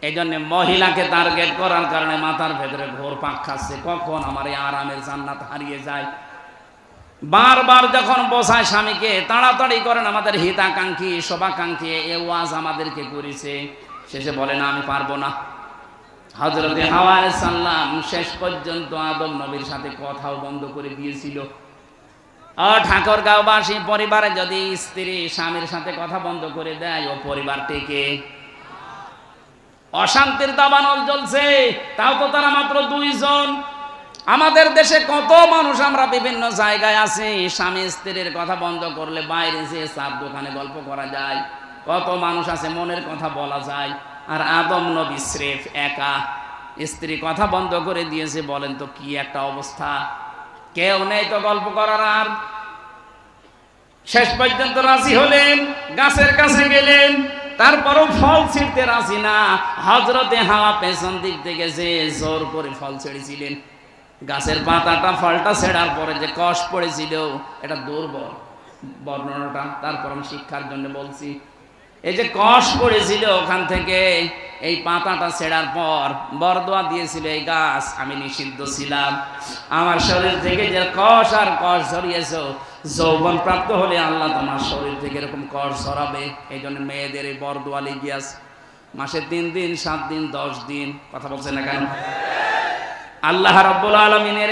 এই জন্য মহিলাকে টার্গেট করার কারণে মাথার ভেতরে ঘোর পাক খাচ্ছে, কখন আমার এই আরামের জান্নাত হারিয়ে যায়। বারবার যখন বসায় স্বামীকে, তাড়াতাড়ি করেন, আমাদের হিতাকাঙ্ক্ষী শোভাকাঙ্ক্ষী এ ওয়াজ আমাদেরকে করেছে, শেষে বলে না আমি পারবো না। হযরতে হাওয়া আলাইহিস সালাম শেষ পর্যন্ত আদম নবীর সাথে কথাও বন্ধ করে দিয়েছিল। ঠাকুরগাঁওবাসী পরিবারে যদি স্ত্রী স্বামীর সাথে কথা বন্ধ করে দেয়, ও পরিবার থেকে অশান্তির দাবানল জ্বলছে। তাও তো তারা মাত্র 2 জন। আমাদের দেশে কত মানুষ আমরা বিভিন্ন জায়গায় আছি, স্বামী স্ত্রীর কথা বন্ধ করলে বাইরে যেয়ে চার দোকানে গল্প করা যায়। কত মানুষ আছে মনের কথা বলা যায়। আর আদম নবী স্রেফ একা, স্ত্রী কথা বন্ধ করে দিয়েছে। বলেন তো কি একটা অবস্থা, কেউ নেই তো গল্প করার। আর শেষ পর্যন্ত রাজি হলেন, গাছের কাছে গেলেন, তারপরও ফল ছিঁড়তে রাজি না। হযরতে হাওয়া পেছন দিক থেকে যে জোর করে ফল ছেড়েছিলেন, গাছের পাতাটা ফলটা ছেড়ার পরে যে কষ পড়েছিল, এটা দুর্বল বর্ণনাটা, তারপর আমি শিক্ষার জন্য বলছি। এই যে কষ পড়েছিল ওখান থেকে, এই পাতাটা ছেড়ার পর বরদোয়া দিয়েছিল এই গাছ, আমি নিষিদ্ধ ছিলাম, আমার শরীর থেকে যে কষ আর কষ ঝরিয়েছ, যৌবন প্রাপ্ত হলে আল্লাহ তোমার শরীর থেকে এরকম কষ ঝরাবে। এই জন্য মেয়েদের এই বরদোয়া লেগে আছে, মাসে 3 দিন 7 দিন 10 দিন। কথা বলছেন না কেন? আল্লাহ রাব্বুল আলামিনের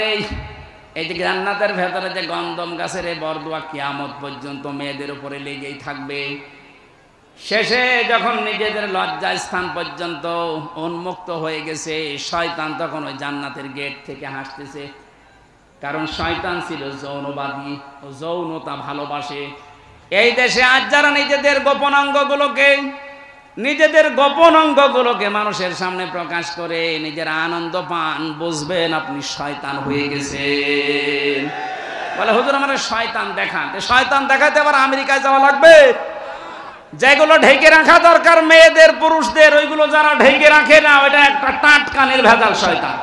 এই যে জান্নাতের ভেতরে যে গন্ধম গাছের এই বরদোয়া কিয়ামত পর্যন্ত মেয়েদের উপরে লেগেই থাকবে। শেষে যখন নিজেদের লজ্জা স্থান পর্যন্ত উন্মুক্ত হয়ে গেছে, শয়তান তখন ওই জান্নাতের গেট থেকে হাসতেছে। কারণ শয়তান ছিল যৌনবাদী, ও যৌনতা ভালোবাসে। এই দেশে আজ যারা নিজেদের গোপন অঙ্গগুলোকে মানুষের সামনে প্রকাশ করে নিজের আনন্দ পান, বুঝবেন আপনি শয়তান হয়ে গেছেন। বলে হুজুর আমার শয়তান দেখান, শয়তান দেখাতে আবার আমেরিকায় যাওয়া লাগবে? যেগুলো ঢেকে রাখা দরকার মেয়েদের পুরুষদের, ওইগুলো যারা ঢেকে রাখে না, ওইটা একটা টাটকানের ভেজাল শয়তান।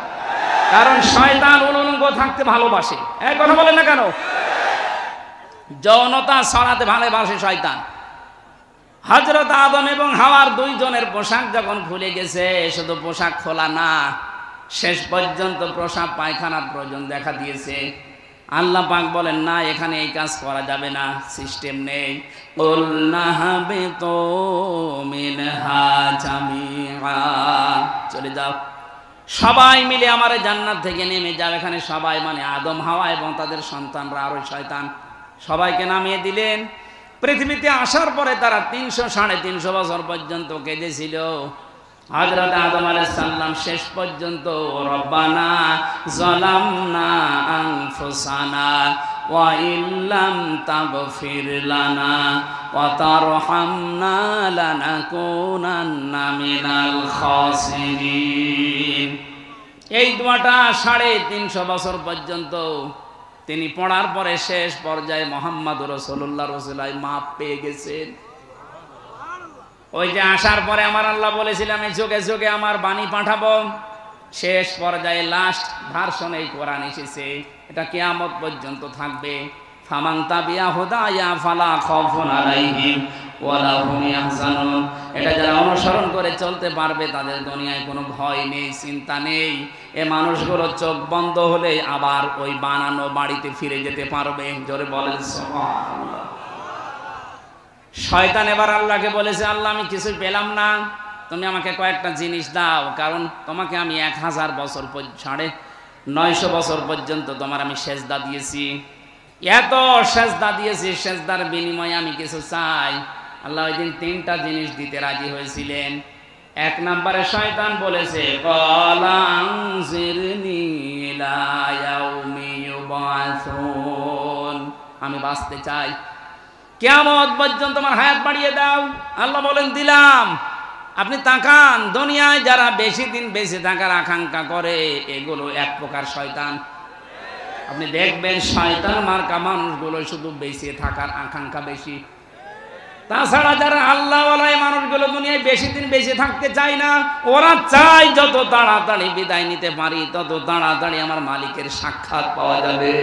কারণ শয়তান উলঙ্গ থাকতে ভালোবাসে। এক কথা বলেন না কেন? যৌনতা ছড়াতে ভালোবাসে শয়তান। হযরত আদম এবং হাওয়ার দুইজনের পোশাক যখন খুলে গেছে, শুধু পোশাক খোলা না, শেষ পর্যন্ত প্রসাব পায়খানার প্রয়োজন দেখা দিয়েছে। আল্লাহ পাক বলেন না, এখানে এই কাজ করা যাবে না, সিস্টেম নেই। চলে যাও, সবাই মিলে আমার জান্নাত থেকে নেমে যাও। এখানে সবাই মানে আদম, হাওয়া এবং তাদের সন্তানরা আর ওই শয়তান, সবাইকে নামিয়ে দিলেন। পৃথিবীতে আসার পরে তারা 300-350 বছর পর্যন্ত কেঁদেছিল। হযরত আদম আলাইহিস সালাম শেষ পর্যন্ত রব্বানা যালামনা আনফুসানা ওয়া ইল্লাম তাগফির লানা ওয়া তারহামনা লানাকুনান্না মিনাল খাসিরিন। এই দোয়াটা 350 বছর পর্যন্ত তিনি পড়ার পরে শেষ পর্যায়ে মুহাম্মদুর রাসূলুল্লাহ রাসূলাই মাপ পেয়ে গেছেন। ওই যে আসার পরে আমার আল্লাহ বলেছিলাম এই যুগে যুগে আমার বাণী পাঠাবো, শেষ পর্যায়ে লাস্ট ভার্সন এই কোরআন এসেছে। এটা কিয়ামত পর্যন্ত থাকবে। ফামান তাবিয়া হুদায়া ফালা খাউফুন আলাইহিম ওয়ালা হুম ইয়াহজানুন। এটা যারা অনুসরণ করে চলতে পারবে তাদের দুনিয়ায় কোনো ভয় নেই, চিন্তা নেই। এ মানুষগুলো চোখ বন্ধ হলে আবার ওই বানানো বাড়িতে ফিরে যেতে পারবে। জোরে বলেন সুবহানাল্লাহ। শয়তান এবার আল্লাহকে বলেছে, আল্লাহ আমি কিছু পেলাম না, তুমি আমাকে কয়েকটা জিনিস দাও, কারণ তোমাকে আমি 1000 বছর 950 বছর পর্যন্ত তোমার আমি সেজদা দিয়েছি, এত সেজদা দিয়েছি, সেজদার বিনিময়ে আমি কিছু চাই। আল্লাহ ওই দিন 3টা জিনিস দিতে রাজি হয়েছিলেন। 1 নম্বরে শয়তান বলেছে ক্বালা আনজিরনি ইলা ইয়াউমি ইউবাসুন, আমি বাঁচতে চাই, কিয়ামত পর্যন্ত আমার হায়াত বাড়িয়ে দাও। আল্লাহ বলেন দিলাম। আপনি তাকান, দুনিয়ায় যারা বেশি দিন বেঁচে থাকার আকাঙ্ক্ষা করে এগুলো এক প্রকার শয়তান। আপনি দেখবেন শয়তান মার্কা মানুষগুলো শুধু বেঁচে থাকার আকাঙ্ক্ষা বেশি। তাছাড়া যারা আল্লাহওয়ালা মানুষগুলো দুনিয়ায় বেশি দিন বেঁচে থাকতে চায় না, ওরা চায় যত তাড়াতাড়ি বিদায় নিতে পারি তত তাড়াতাড়ি আমার মালিকের সাক্ষাৎ পাওয়া যাবে।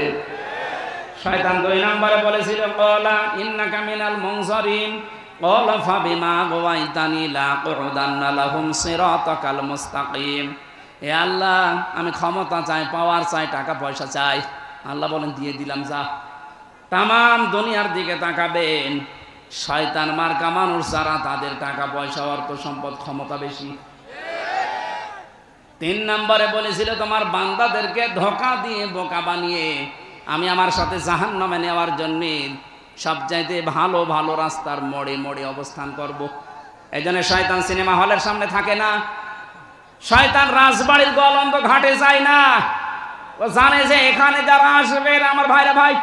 শয়তান 2 নম্বরে বলেছিল ক্বালা ইন্নাকা মিনাল মুনজারিন ক্বালা ফাবিমা গাওয়াইতানি লাকুদান্না লাহুম সিরাতাকাল মুস্তাকিম। হে আল্লাহ, আমি ক্ষমতা চাই, পাওয়ার চাই, টাকা পয়সা চাই। আল্লাহ বলেন দিয়ে দিলাম, যা। তামাম দুনিয়ার দিকে তাকাবেন, শয়তান মার্কা মানুষ যারা, তাদের টাকা পয়সা, অর্থ সম্পদ, ক্ষমতা বেশি। 3 নম্বরে বলেছিল তোমার বান্দাদেরকে ধোঁকা দিয়ে বোকা বানিয়ে আমি আমার সাথে জাহান্নামে নেওয়ার জন্য সবচাইতে ভালো ভালো রাস্তার মোড়ে মোড়ে অবস্থান করব। এই জন্য শয়তান সিনেমা হলের সামনে থাকে না, শয়তান রাজবাড়ির গলন্দ ঘাটে যায় না। ও জানে যে এখানে যারা আসবে আমার ভাইরা ভাই।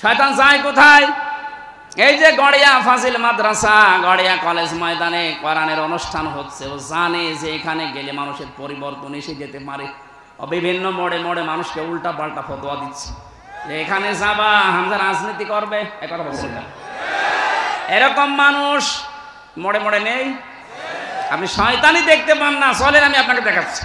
শয়তান যায় কোথায়? এই যে গড়িয়া ফাজিল মাদ্রাসা, গড়িয়া কলেজ ময়দানে কোরআনের অনুষ্ঠান হচ্ছে, ও জানে যে এখানে গেলে মানুষের পরিবর্তন এসে যেতে পারে। বিভিন্ন মোড়ে মোড়ে মানুষকে উল্টা পাল্টা ফতোয়া দিচ্ছে যে এখানে যাবা হামজা রাজনীতি করবে। একথা বলছেন না? এরকম মানুষ মোড়ে মোড়ে নেই? আপনি শয়তানই দেখতে পান না, চলেন আমি আপনাকে দেখাচ্ছি।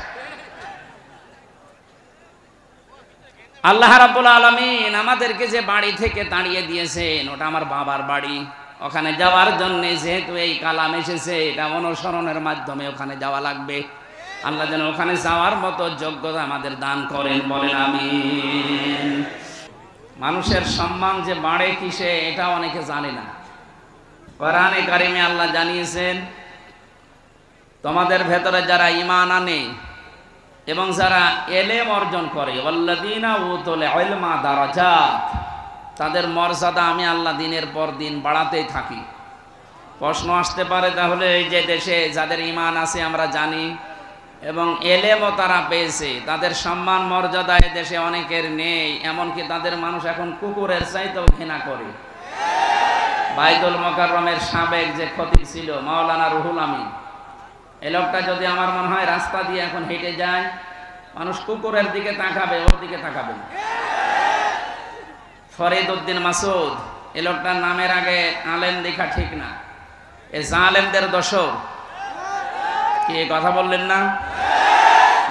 আল্লাহ রাব্বুল আলামিন আমাদেরকে যে বাড়ি থেকে তাড়িয়ে দিয়েছেন, ওটা আমার বাবার বাড়ি। ওখানে যাওয়ার জন্য যেহেতু এই কালাম এসেছে, এটা অনুসরণের মাধ্যমে ওখানে যাওয়া লাগবে। আল্লাহ যেন ওখানে যাওয়ার মতো যোগ্যতা আমাদের দান করেন, বলেন আমিন। মানুষের সম্মান যে বাড়ে কিসে, এটা অনেকে জানে না। কোরআনে কারিমে আল্লাহ জানিয়েছেন, তোমাদের ভেতরে যারা ঈমান আনে এবং যারা ইলম অর্জন করে, ওয়াল্লাযীনা উতুল ইলমা দারাজাত, তাদের মর্যাদা আমি আল্লাহ দিনের পর দিন বাড়াতেই থাকি। প্রশ্ন আসতে পারে, তাহলে এই যে দেশে যাদের ঈমান আছে আমরা জানি এবং ইলমও তারা পেয়েছে, তাদের সম্মান মর্যাদা এই দেশে অনেকের নেই, এমনকি তাদের মানুষ এখন কুকুরের চাইতেও ঘৃণা করে। বাইতুল মুকাররমের সাবেক যে খতিব ছিল মাওলানা রুহুল আমিন, এই লোকটা যদি আমার মনে হয় রাস্তা দিয়ে এখন হেঁটে যায়, মানুষ কুকুরের দিকে তাকাবে, ওর দিকে তাকাবে না। ফরিদ উদ্দিন মাসুদ, এ লোকটার নামের আগে আলেম লেখা ঠিক না, এ জালেমদের দোষর। কি কথা বললেন না?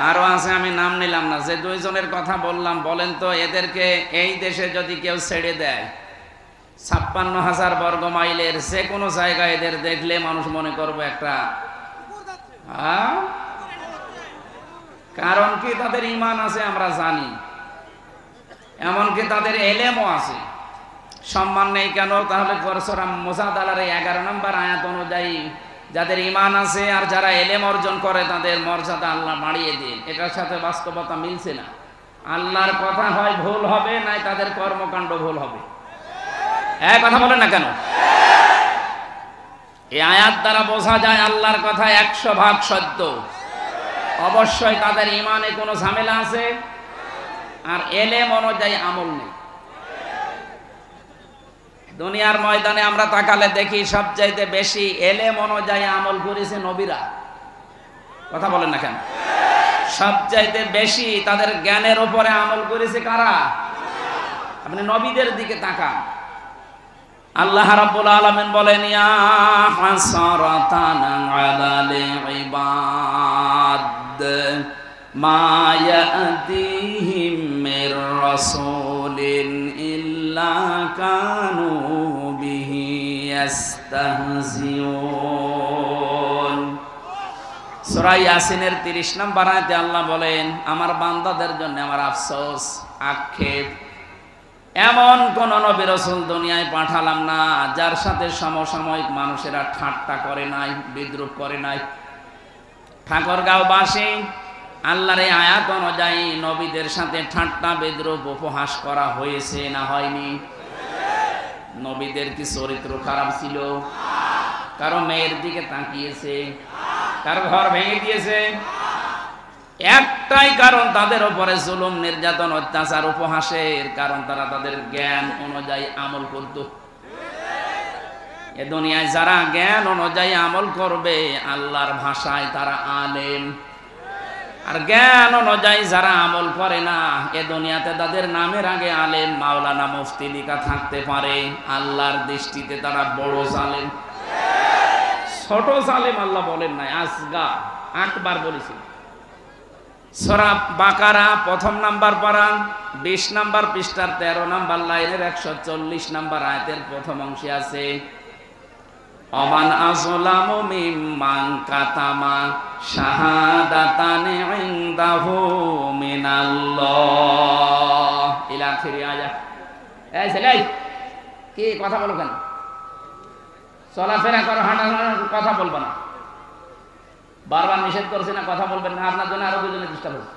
আরো আছে, আমি নাম নিলাম না। যে দুইজনের কথা বললাম, বলেন তো এদেরকে এই দেশে যদি কেউ ছেড়ে দেয়, 56,000 বর্গ মাইলের যে কোনো জায়গায় এদের দেখলে মানুষ মনে করবে একটা, কারণ কি তাদের ঈমান আছে আমরা জানি, এমনকি তাদের এলেমও আছে। সম্মান নেই কেন? তাহলে সূরা মুজাদালার 11 নম্বর আয়াত অনুযায়ী যাদের ঈমান আছে আর যারা এলেম অর্জন করে তাদের মর্যাদা আল্লাহ বাড়িয়ে দেন। এটার সাথে বাস্তবতা মিলছে না। আল্লাহর কথা হয় ভুল হবে, নাই তাদের কর্মকাণ্ড ভুল হবে। এক কথা বলেন না কেন? এই আয়াত দ্বারা বোঝা যায় আল্লাহর কথা 100% সত্য। অবশ্যই তাদের ঈমানে কোনো ঝামেলা আছে আর এলেম অনুযায়ী আমল নেই। দুনিয়ার ময়দানে আমরা তাকালে দেখি সবচাইতে বেশি এলেম অনুযায়ী আমল করেছে নবীরা। কথা বলেন না কেন? সবচাইতে বেশি তাদের জ্ঞানের উপরে আমল করেছে কারা? আপনি নবীদের দিকে তাকান। আল্লাহ রাব্বুল আলামিন বলেন, ইয়া হাসরাতান আলাল ইবাদ মা ইয়াতিহিম মির রাসূলিন ইল্লা কানু বিহি ইস্তাহজিউন। সূরা ইয়াসিনের 30 নম্বর আয়াতে আল্লাহ বলেন, আমার বান্দাদের জন্য আমার আফসোস, আক্ষেপ, এমন কোন নবী রাসূল দুনিয়ায় পাঠালাম না যার সাথে সমসাময়িক মানুষেরা ঠাট্টা করে নাই, বিদ্রূপ করে নাই। ঠাকুরগাঁওবাসী আল্লাহর এই আয়াত অনুযায়ী নবীদের সাথে ঠাট্টা বিদ্রূপ উপহাস করা হয়েছে না হয়নি? নবীদের কি চরিত্র খারাপ ছিল? কারো মেয়ের দিকে তাকিয়েছে? কারো ঘর ভেঙে দিয়েছে? একটাই কারণ, তাদের উপরে জুলুম, নির্যাতন, অত্যাচার, উপহাসের কারণ তারা তাদের জ্ঞান অনুযায়ী আমল করত। এ দুনিয়ায় যারা জ্ঞান অনুযায়ী আমল করবে আল্লাহর ভাষায় তারা আলেম, আর জ্ঞান অনুযায়ী যারা আমল করে না এ দুনিয়াতে তাদের নামের আগে আলেম, মাওলানা, মুফতি লেখা থাকতে পারে, আল্লাহর দৃষ্টিতে তারা বড় জালেম। ছোট জালেম আল্লাহ বলেন নাই, আসগা আকবার বলেছেন। সূরা বাকারা 1 নম্বর পারা 20 নম্বর পৃষ্ঠার 13 নম্বর লাইনের 140 নম্বর আয়াতের প্রথম অংশে আছে, অমান আযলামু মিম্মান কাতামা শাহাদাতান ইনদাহু মিনাল্লাহ ইলা আখিরি আয়াত। এই ছেলে, কি কথা বলো কেন? চলাফেরা করো, হাঁটাহাঁটা, কথা বলবো না। বারবার নিষেধ করছে না, কথা বলবেন না। আপনার জন্য আরো দুজনে চেষ্টা করছে।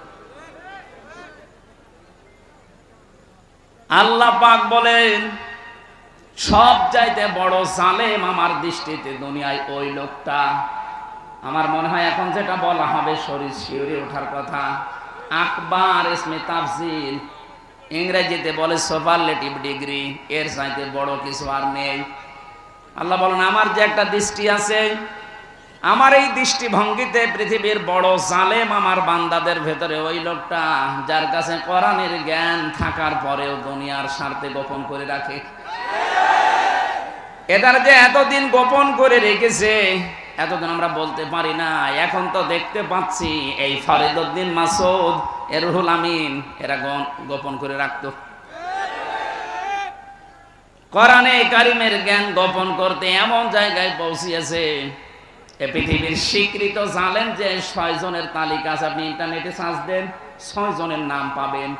আল্লাহ পাক বলেন, সব চাইতে বড় জালেম আমার দৃষ্টিতে দুনিয়ায় ওই লোকটা। আমার মনে হয় এখন যেটা বলা হবে শরীর শিউরে ওঠার কথা। আকবার ইসমে তাফজিল, ইংরেজিতে বলে সুপারলেটিভ ডিগ্রি, এর চাইতে বড় কিছু আর নেই। আল্লাহ বলেন, আমার যে একটা দৃষ্টি আছে, আমার এই দৃষ্টিভঙ্গিতে পৃথিবীর বড় জালেম আমার বান্দাদের ভেতরে ওই লোকটা যার কাছে কোরআনের জ্ঞান থাকার পরেও দুনিয়ার স্বার্থে গোপন করে রাখে। এটার যে এতদিন গোপন করে রেখেছে, এতদিন আমরা বলতে পারি না। এখন তো দেখতে পাচ্ছি এই ফরিদউদ্দিন মাসুদ, রুহুল আমিন, এরা গোপন করে রাখতো। কোরআনে কারিমের জ্ঞান গোপন করতে এমন জায়গায় পৌঁছিয়েছে, এ পৃথিবীর স্বীকৃত জালেম যে 6 জনের তালিকা আছে, আপনি ইন্টারনেটে সার্চ দেন, 6 জনের নাম পাবেন।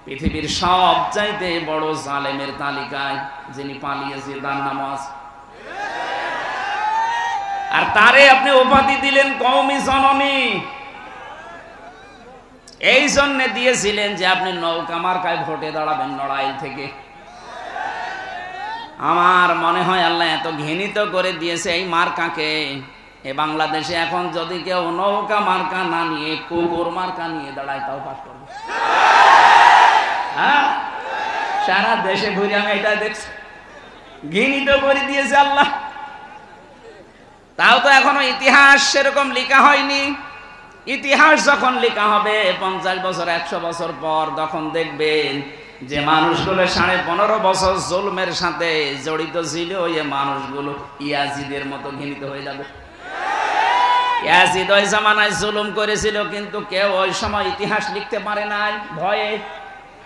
পৃথিবীর সব চাইতে বড় জালেমের তালিকায় যিনি পালিয়েছে তার নাম আছে। আর তারে আপনি উপাধি দিলেন কওমি জননী। এই জন্য দিয়েছিলেন যে আপনি নৌকা মার্কায় ভোটে দাঁড়াবেন নড়াইল থেকে। আমার মনে হয় আল্লাহ এত ঘৃণিত করে দিয়েছে এই মার্কাকে। এ বাংলাদেশে এখন যদি কেউ নৌকা মার্কা না নিয়ে কুকুর মার্কা নিয়ে দাঁড়ায়, তাও পাস করবে। হ্যাঁ, সারা দেশে ঘুরে আমি এটা দেখছি, ঘৃণিত করে দিয়েছে আল্লাহ। তাও তো এখনো ইতিহাস সেরকম লেখা হয়নি। ইতিহাস যখন লেখা হবে 50 বছর 100 বছর পর, তখন দেখবেন যে মানুষগুলো 15.5 বছর জুলমের সাথে জড়িত ছিল, ওই মানুষগুলো ইয়াজিদের মতো ঘৃণিত হয়ে যাবে। ইয়াজিদ ওই জামানায় জুলুম করেছিল, কিন্তু কেউ ওই সময় ইতিহাস লিখতে পারে নাই ভয়ে,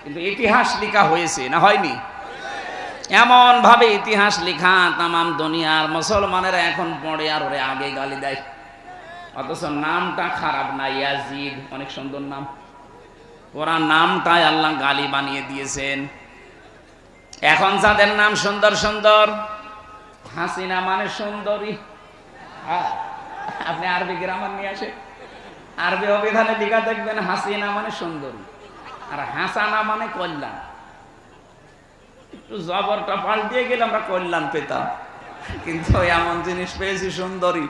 কিন্তু ইতিহাস লেখা হয়েছে না হয়নি? এমন ভাবে ইতিহাস লেখা তামাম দুনিয়ার মুসলমানেরা এখন পড়ে আর ওরে আগে গালি দেয়। অথচ নামটা খারাপ না, ইয়াজিদ অনেক সুন্দর নাম। ওরা নামটাই আল্লাহ গালি বানিয়ে দিয়েছেন। এখন যাদের নাম সুন্দর সুন্দর, হাসিনা মানে সুন্দরী। আপনি আরবি গ্রামার নিয়ে আসে, আরবি অভিধানে লেখা দেখবেন হাসিনা মানে সুন্দরী, আর হাসানা মানে কল্যাণ। একটু জবরটা পাল্টিয়ে গেলে আমরা কল্যাণ পেতাম, কিন্তু এমন জিনিস পেয়েছি সুন্দরী।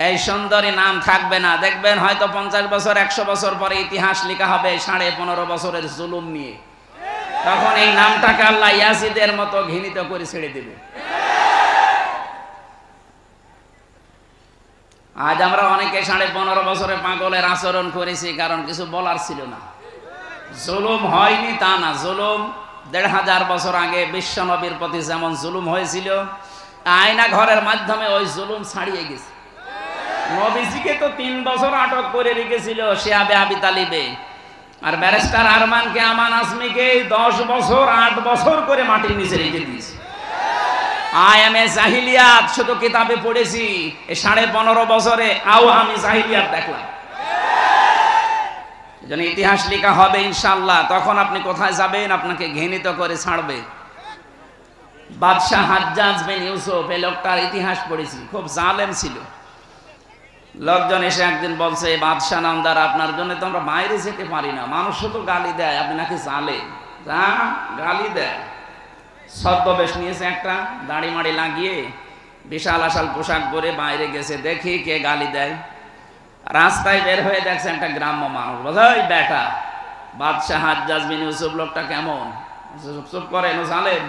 এই সুন্দরী নাম থাকবে না, দেখবেন হয়তো 50 বছর 100 বছর পরে ইতিহাস লেখা হবে 15.5 বছরের জুলুম নিয়ে। তখন এই নামটাকে আল্লাহ ইয়াজিদের মতো ঘৃণিত করে ছেড়ে দেবে। আজ আমরা অনেকে 15.5 বছরে পাগলের আচরণ করেছি, কারণ কিছু বলার ছিল না। জুলুম হয়নি তা না, জুলুম 1500 বছর আগে বিশ্ব নবীর প্রতি যেমন জুলুম হয়েছিল, আয়না ঘরের মাধ্যমে ওই জুলুম ছাড়িয়ে গেছে। নবীজিকে তো 3 বছর আটক করে রেখেছিল শিয়াবে আবি তালিবে, আর ব্যারিস্টার আরমানকে, আমান আজমিকে 10 বছর 8 বছর করে মাটির নিচে রেখে দিয়েছে। আয়ামে জাহিলিয়াত শুধু কিতাবে পড়েছি, এই 15.5 বছরে আমি জাহিলিয়াত দেখলাম। এজন্য ইতিহাস লেখা হবে ইনশাআল্লাহ। তখন আপনি কোথায় যাবেন? আপনাকে ঘৃণিত করে ছাড়বে। বাদশাহ হাজ্জাজ বিন ইউসুফ, এই লোকটার ইতিহাস পড়েছি, খুব জালেম ছিল। লোকজন এসে একদিন বলছে, বাদশাহ নামদার, আপনার জন্য তো আমরা বাইরে যেতে পারি না, মানুষ শুধু গালি দেয়, আপনি নাকি জালেম। গালি দেয়। ছদ্মবেশ নিয়েছে একটা, দাড়ি মাড়ি লাগিয়ে বিশাল আশাল পোশাক পরে বাইরে গেছে, দেখি কে গালি দেয়। রাস্তায় বের হয়ে দেখছে একটা গ্রাম্য মানুষ, বোঝাই বেটা বাদশাহ হাজ্জাজ বিন ইউসুফ লোকটা কেমন। চুপ করে, জালেম।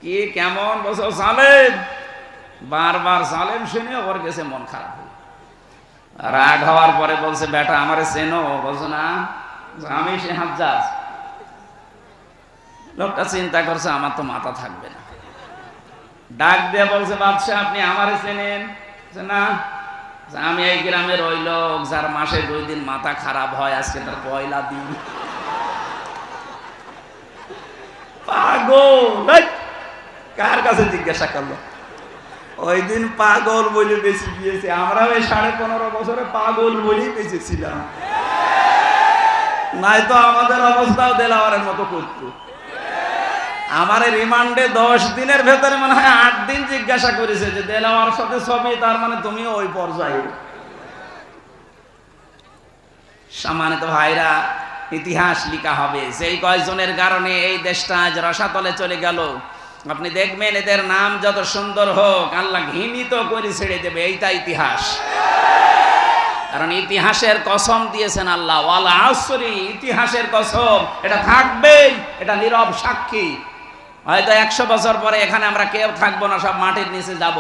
কি কেমন বলছো? জালেম। বারবার জালেম শুনে ওর গেছে মন খারাপ হয়ে, রাগ হওয়ার পরে বলছে, বেটা আমারে চেনো? বলছো না, আমি সে হাজ্জাজ। লোকটা চিন্তা করছে, আমার তো মাথা থাকবে না। ডাক দিয়ে বলছে, বাদশাহ আপনি আমারে চেনেন? না, আমি এই গ্রামের ওই লোক যার মাসে 2 দিন মাথা খারাপ হয়, আজকে তার 1লা দিন। পাগল। কার কাছে জিজ্ঞাসা করলো? ওই দিন পাগল বলে বেঁচে গিয়েছে। আমরা ওই 15.5 বছরে পাগল বলেই বেঁচেছিলাম, নাই তো আমাদের অবস্থাও দেলাওয়ারের মতো করত। আমার রিমান্ডে 10 দিনের ভেতরে মনে হয় 8 দিন জিজ্ঞাসা করেছে যে দেলাওয়ার সাথে ছবি, তার মানে তুমিও ওই পর্যায়ে। সম্মানিত ভাইরা, ইতিহাস লেখা হবে। সেই কয়েকজনের কারণে এই দেশটা আজ রসাতলে চলে গেল। আপনি দেখবেন এদের নাম যত সুন্দর হোক, আল্লাহ ঘৃণিত করে ছেড়ে দেবে। এইটা ইতিহাস। কারণ ইতিহাসের কসম দিয়েছেন আল্লাহ, ওয়াল আসরি, ইতিহাসের কসম, এটা থাকবেই, এটা নীরব সাক্ষী। হয়তো 100 বছর পরে এখানে আমরা কেউ থাকবো না, সব মাটির নিচে যাব।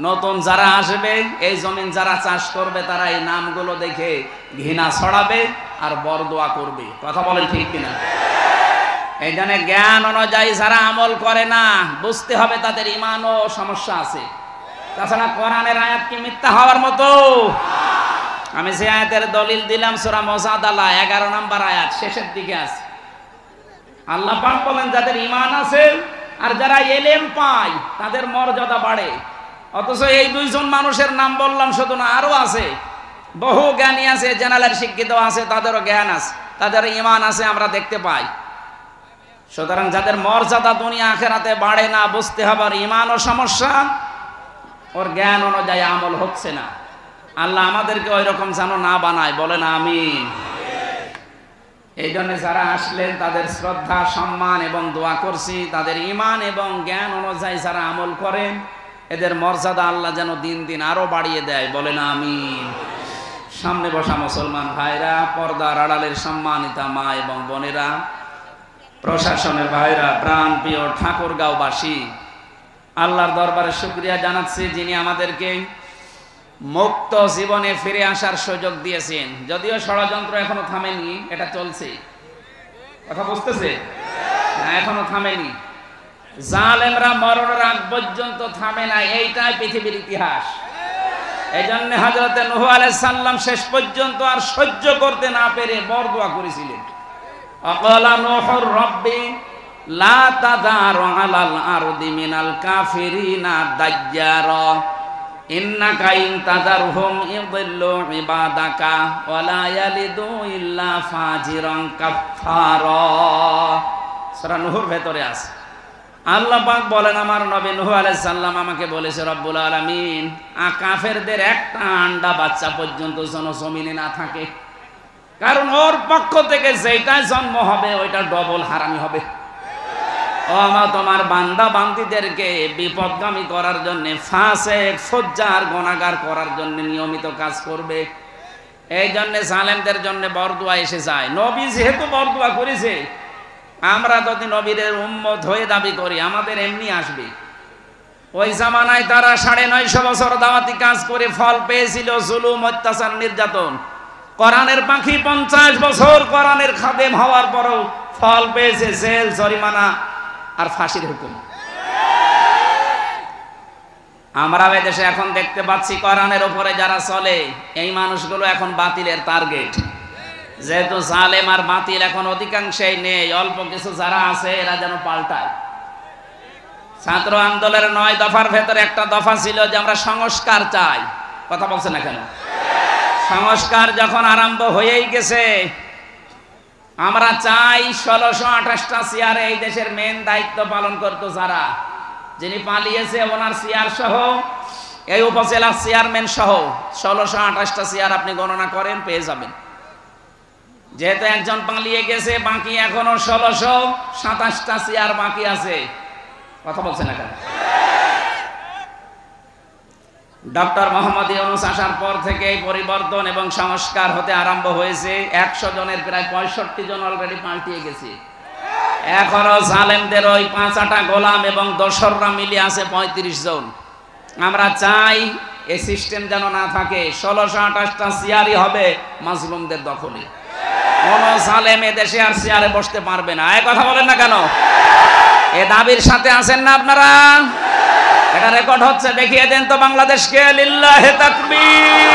নতুন যারা আসবে, এই জমিন যারা চাষ করবে, তারা এই নামগুলো দেখে ঘৃণা ছড়াবে আর বরদোয়া করবে। কথা বলেন ঠিক কিনা? এই জন্য জ্ঞান অনুযায়ী যারা আমল করে না, বুঝতে হবে তাদের ইমানও সমস্যা আছে। তাছাড়া কোরআনের আয়াত কি মিথ্যা হওয়ার মতো? আমি যে আয়াতের দলিল দিলাম সূরা মুজাদালা 11 নম্বর আয়াত শেষের দিকে আছে। আল্লাহ পাক বলেন, যাদের ঈমান আছে আর যারা ইলম পায় তাদের মর্যাদা বাড়ে। অথচ এই 2 জন মানুষের নাম বললাম শুধু না, আরো আছে, বহু জ্ঞানী আছে, জেনারেল শিক্ষিত আছে, তাদেরও জ্ঞান আছে, তাদের ঈমান আছে, আমরা দেখতে পাই। সুতরাং যাদের মর্যাদা দুনিয়া আখিরাতে বাড়ে না, বুঝতে হবে আর ঈমানও সমস্যা, ওর জ্ঞান অনুযায়ী আমল হচ্ছে না। আল্লাহ আমাদেরকে ওই রকম যেন না বানায়, বলেন আমিন। এই জন্য যারা আসলেন তাদের শ্রদ্ধা, সম্মান এবং দোয়া করছি। তাদের ঈমান এবং জ্ঞান অনুযায়ী যারা আমল করেন, এদের মর্যাদা আল্লাহ যেন দিন দিন আরো বাড়িয়ে দেয়, বলেন আমিন। সামনে বসা মুসলমান ভাইরা, পর্দার আড়ালের সম্মানিতা মা এবং বোনেরা, প্রশাসনের ভাইরা, প্রাণ প্রিয় ঠাকুরগাঁওবাসী, আল্লাহর দরবারে শুকরিয়া জানাচ্ছি যিনি আমাদেরকে মুক্ত জীবনে ফিরে আসার সুযোগ দিয়েছেন। যদিও ষড়যন্ত্র এখনো থামেনি, এটা চলছে। কথা বুঝতেছে না? এখনো থামেনি। জালেমরা মরণের আগ পর্যন্ত থামে না, এইটাই পৃথিবীর ইতিহাস। এই জন্য হযরত নূহ আলাইহিস সালাম শেষ পর্যন্ত আর সহ্য করতে না পেরে বরদোয়া করেছিলেন। আকালা নূহুর রাব্বি লা তাযার আলাল আরদি মিনাল কাফিরিনা দাজ্জারা ইন্নাকা ইন তাযারহুম ইউদিল্লু ইবাদাকা ওয়া লা ইয়ালিদু ইল্লা ফাজিরান কাফফারা। সূরা নূহর ভেতরে আছে। আল্লাহ পাক বলেন, আমার নবী নূহ আলাইহিস সালাম আমাকে বলেছে রব্বুল আলামিন, কাফেরদের একটা আন্ডা বাচ্চা পর্যন্ত যেন জমিনে না থাকে, কারণ ওর পক্ষ থেকে যেটা জন্ম হবে ওইটা ডবল হারামি হবে। ও আমার তোমার বান্দা বান্দীদেরকে বিপদগামী করার জন্য, ফাসিক ফুজ্জার গুনাহগার করার জন্য নিয়মিত কাজ করবে। এই জন্য জালেমদের জন্য বরদোয়া এসে যায়। নবী যেহেতু বরদোয়া করেছে, আমরা যদি নবীর উম্মত হয়ে দাবি করি আমাদের এমনি আসবে। ওই জামানায় তারা 950 বছর দাওয়াতি কাজ করে ফল পেয়েছিল জুলুম, অত্যাচার, নির্যাতন। কোরআনের পাখি 50 বছর কোরআনের খাদেম হওয়ার পরও ফল পেয়েছে জেল, জরিমানা আর ফাঁসির হুকুম। আমরা এই দেশে এখন দেখতে পাচ্ছি কোরআনের উপরে যারা চলে এই মানুষগুলো এখন বাতিলের টার্গেট। যেহেতু জালেম আর বাতিল এখন অধিকাংশই নেই, অল্প কিছু যারা আছে এরা যেন পাল্টায়। ছাত্র আন্দোলনের 9 দফার ভেতরে একটা দফা ছিল যে আমরা সংস্কার চাই। কথা বলছে না কেন? সংস্কার যখন আরম্ভ হয়েই গেছে, আমরা চাই 1628টা চেয়ারে এই দেশের মেন দায়িত্ব পালন করতো যারা, যিনি পালিয়েছে ওনার চেয়ার সহ, এই উপজেলার চেয়ারম্যান সহ 1628টা চেয়ার আপনি গণনা করেন, পেয়ে যাবেন। যেহেতু একজন পালিয়ে গেছে, বাকি এখনো 1627টা চেয়ার বাকি আছে। কথা বলছে না কেন? ডক্টর মোহাম্মদ ইউনূস আসার পর থেকে এই পরিবর্তন এবং সংস্কার হতে আরম্ভ হয়েছে। 100 জনের প্রায় 65 জন অলরেডি পাল্টিয়ে গেছে। এখনো জালেমদের ওই 5-8টা গোলাম এবং দোসররা মিলে আছে 35 জন। আমরা চাই এই সিস্টেম যেন না থাকে, 1628টা চেয়ারই হবে মাজলুমদের দখলে। কোন জালেম এ দেশে আর চেয়ারে বসতে পারবে না। এই কথা বলেন না কেন? এ দাবির সাথে আছেন না আপনারা? এটা রেকর্ড হচ্ছে, দেখিয়ে দেন তো বাংলাদেশকে। লিল্লাহি তাকবীর।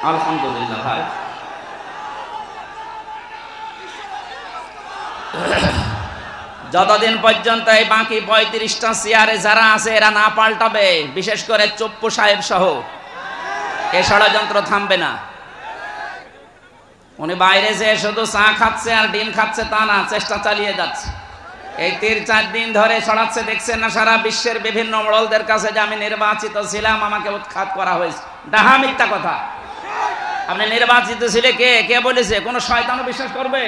আলহামদুলিল্লাহ। ভাই যতদিন পর্যন্ত এই বাকি 35টা চেয়ারে যারা আছে এরা না পাল্টাবে, বিশেষ করে চপ্পু সাহেব সহ, এ ষড়যন্ত্র থামবে না। উনি বাইরে যে শুধু চা খাচ্ছে আর ডিম খাচ্ছে তা না, চেষ্টা চালিয়ে যাচ্ছে। এই 3-4 দিন ধরে ছড়াচ্ছে, দেখছেন না সারা বিশ্বের বিভিন্ন মোড়লদের কাছে যে আমি নির্বাচিত ছিলাম, আমাকে উৎখাত করা হয়েছে। ডাহা মিথ্যা কথা। আপনি নির্বাচিত ছিলে কে? কে বলেছে? কোন শয়তানও বিশ্বাস করবে?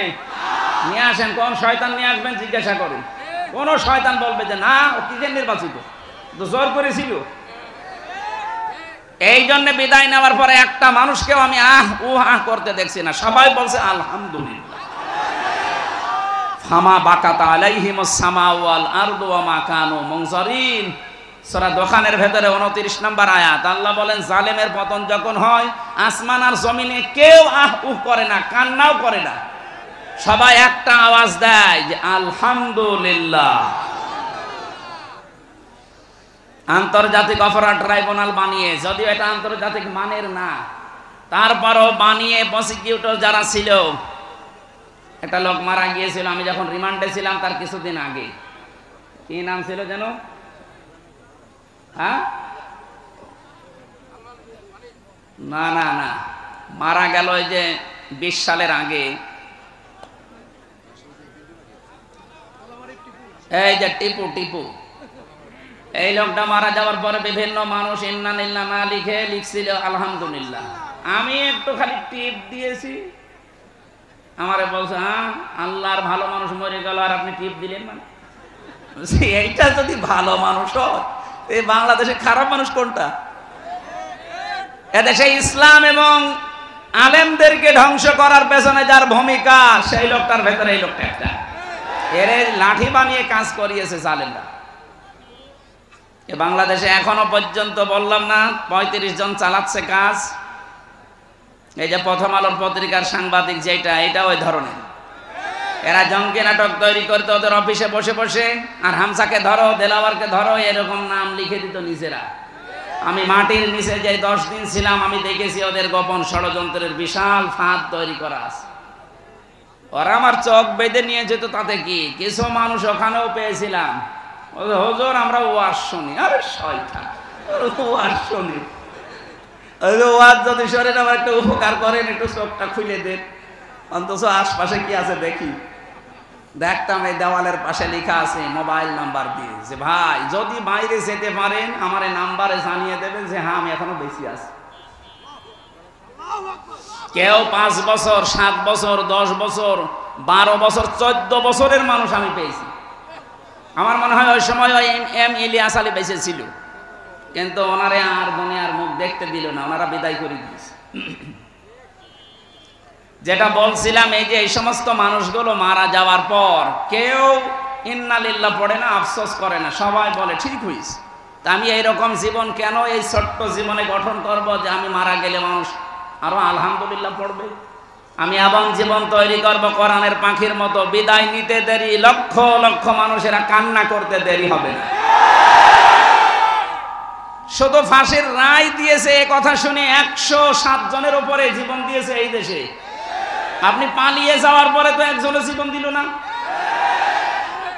নিয়ে আসেন, কোন শয়তান নিয়ে আসবেন জিজ্ঞাসা করুন। কোন শয়তান বলবে যে না ও কি নির্বাচিত, তো জোর করেছিল। এই জন্য বিদায় নেওয়ার পরে একটা মানুষকেও আমি করতে দেখছি না, সবাই বলছে আলহামদুলিল্লাহ। ফামা বাকাতা আলাইহিমুস সামাউ ওয়াল আরদু ওয়া মা কানু মুনজারিন। সূরা দোকানের ভেতরে 29 নম্বর আয়াত। আল্লাহ বলেন জালেমের পতন যখন হয়, আসমান আর জমিনে কেউ করে না, কান্নাও করে না, সবাই একটা আওয়াজ দেয় যে আলহামদুলিল্লাহ। আন্তর্জাতিক অপরাধ ট্রাইব্যুনাল বানিয়ে, যদিও এটা আন্তর্জাতিক মানের না, তারপরও বানিয়ে প্রসিকিউটর যারা ছিল, একটা লোক মারা গিয়েছিল আমি যখন রিমান্ডে ছিলাম তার কিছুদিন আগে। কি নাম ছিল যেন? হ্যাঁ, না না না, মারা গেল এই যে 20 সালের আগে। এই যে টিপু, এই লোকটা মারা যাওয়ার পরে বিভিন্ন মানুষ ইন্না লিল্লাহ না লিখে লিখছিল আলহামদুলিল্লাহ। আমি একটু খালি টিপ দিয়েছি, আমারে বলছে হ্যাঁ আল্লাহর ভালো মানুষ মরে গেল আর আপনি টিপ দিলেন। মানে এইটা যদি ভালো মানুষ হয়, এই বাংলাদেশে খারাপ মানুষ কোনটা? এদেশে ইসলাম এবং আলেমদেরকে ধ্বংস করার পেছনে যার ভূমিকা, সেই লোকটার ভেতরে এই লোকটা একটা। এর লাঠি বানিয়ে কাজ করিয়েছে জালেমরা। এ বাংলাদেশে এখনো পর্যন্ত বললাম না ৩৫ জন চালাচ্ছে কাজ। এই যে প্রথম আলোর পত্রিকার সাংবাদিক যেটা, এটা ওই ধরনের। এরা জঙ্গি নাটক তৈরি করতে ওদের অফিসে বসে বসে, আর হামসাকে ধরো, দেলাওয়ারকে ধরো, এরকম নাম লিখে দিত নিজেরা। আমি মাটির নিচে যে 10 দিন ছিলাম, আমি দেখেছি ওদের গোপন ষড়যন্ত্রের বিশাল ফাঁদ তৈরি করা আছে। ওরা আমার চোখ বেঁধে নিয়ে যেত, তাতে কি, কিছু মানুষ ওখানেও পেয়েছিলাম, হুজুর আমরা ওয়াজ শুনি। আরে শয়তান, ওয়াজ শুনি, ওয়াজ যদি শরীর আমার একটু উপকার করেন, একটু চোখটা খুলে দেন, অন্তত আশপাশে কি আছে দেখি। দেখতাম এই দেওয়ালের পাশে লেখা আছে মোবাইল নাম্বার দিয়ে, যে ভাই যদি বাইরে যেতে পারেন আমার এই নাম্বারে জানিয়ে দেবেন যে হ্যাঁ আমি এখনো বেঁচে আছি। কেউ 5 বছর, 7 বছর, 10 বছর, 12 বছর, 14 বছরের মানুষ আমি পেয়েছি। আমার মনে হয় ওই সময় ওই এম ইলিয়াস আলী বেঁচে ছিল, কিন্তু ওনারে আর দুনিয়ার মুখ দেখতে দিল না, ওনারা বিদায় করে দিয়েছে। যেটা বলছিলাম, এই যে এই সমস্ত মানুষগুলো মারা যাওয়ার পর কেউ ইন্না লিল্লাহ পড়ে না, আফসোস করে না, সবাই বলে ঠিক হয়েছে। তা আমি এইরকম জীবন কেন এই ছোট্ট জীবনে গঠন করব যে আমি মারা গেলে মানুষ আরো আলহামদুলিল্লাহ পড়বে? আমি এমন জীবন তৈরি করব কোরআনের পাখির মতো, বিদায় নিতে দেরি, লক্ষ লক্ষ মানুষেরা কান্না করতে দেরি হবে না। শুধু ফাঁসির রায় দিয়েছে এ কথা শুনে 107 জনের উপরে জীবন দিয়েছে এই দেশে। আপনি পালিয়ে যাওয়ার পরে তো একজনের জীবন দিল না।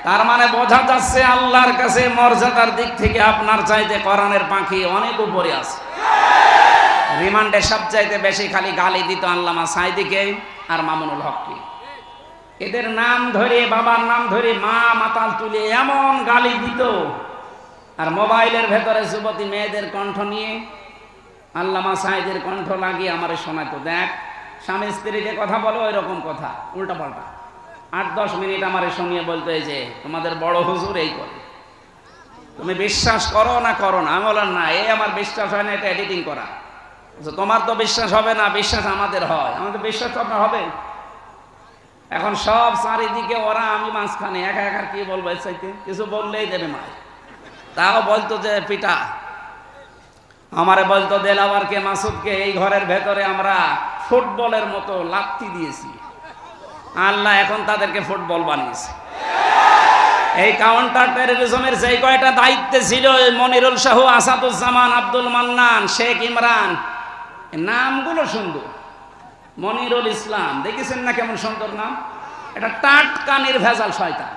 তার মানে বোঝা যাচ্ছে আল্লাহর কাছে মর্যাদার দিক থেকে আপনার চাইতে কোরআনের পাখি অনেক উপরে আছে। রিমান্ডে সবচাইতে বেশি খালি গালি দিত আল্লামা সাইদিকে আর মামুনুল হককে। এদের নাম ধরে, বাবার নাম ধরে মা মাতাল তুলে এমন গালি দিত, আর মোবাইলের ভেতরে যুবতী মেয়েদের কণ্ঠ নিয়ে আল্লামা সাইদের কণ্ঠ লাগিয়ে আমারে শোনাতো, দেখ স্বামী স্ত্রীকে কথা বলো ওই রকম কথা উল্টা পাল্টা। 8-10 মিনিট আমারে শুনিয়ে বলতো, এই যে তোমাদের বড় হুজুর এই করে, তুমি বিশ্বাস করো না করো না? আমি বললাম না, এই আমার বিশ্বাস হয় না, এটা এডিটিং করা। তোমার তো বিশ্বাস হবে না, বিশ্বাস আমাদের হয়। আমাদের বিশ্বাস তো আপনার হবে। এখন সব চারিদিকে ওরা, আমি মাঝখানে একা একা কি বলবো, এর চাইতে কিছু বললেই দেবে মায়। তাও বলতো যে পিটা, আমারে বলতো দেলাওয়ারকে, মাসুদকে এই ঘরের ভেতরে আমরা ফুটবলের মতো লাথি দিয়েছি, আল্লাহ এখন তাদেরকে ফুটবল বানিয়েছে। এই কাউন্টার টেররিজমের যেই কয়টা দায়িত্বে ছিল, মনিরুল শাহ, আসাদুজ্জামান, আব্দুল মান্নান, শেখ ইমরান, নামগুলো সুন্দর। মনিরুল ইসলাম দেখেছেন না কেমন সুন্দর নাম? এটা টাটকা নির্ভেজাল শয়তান।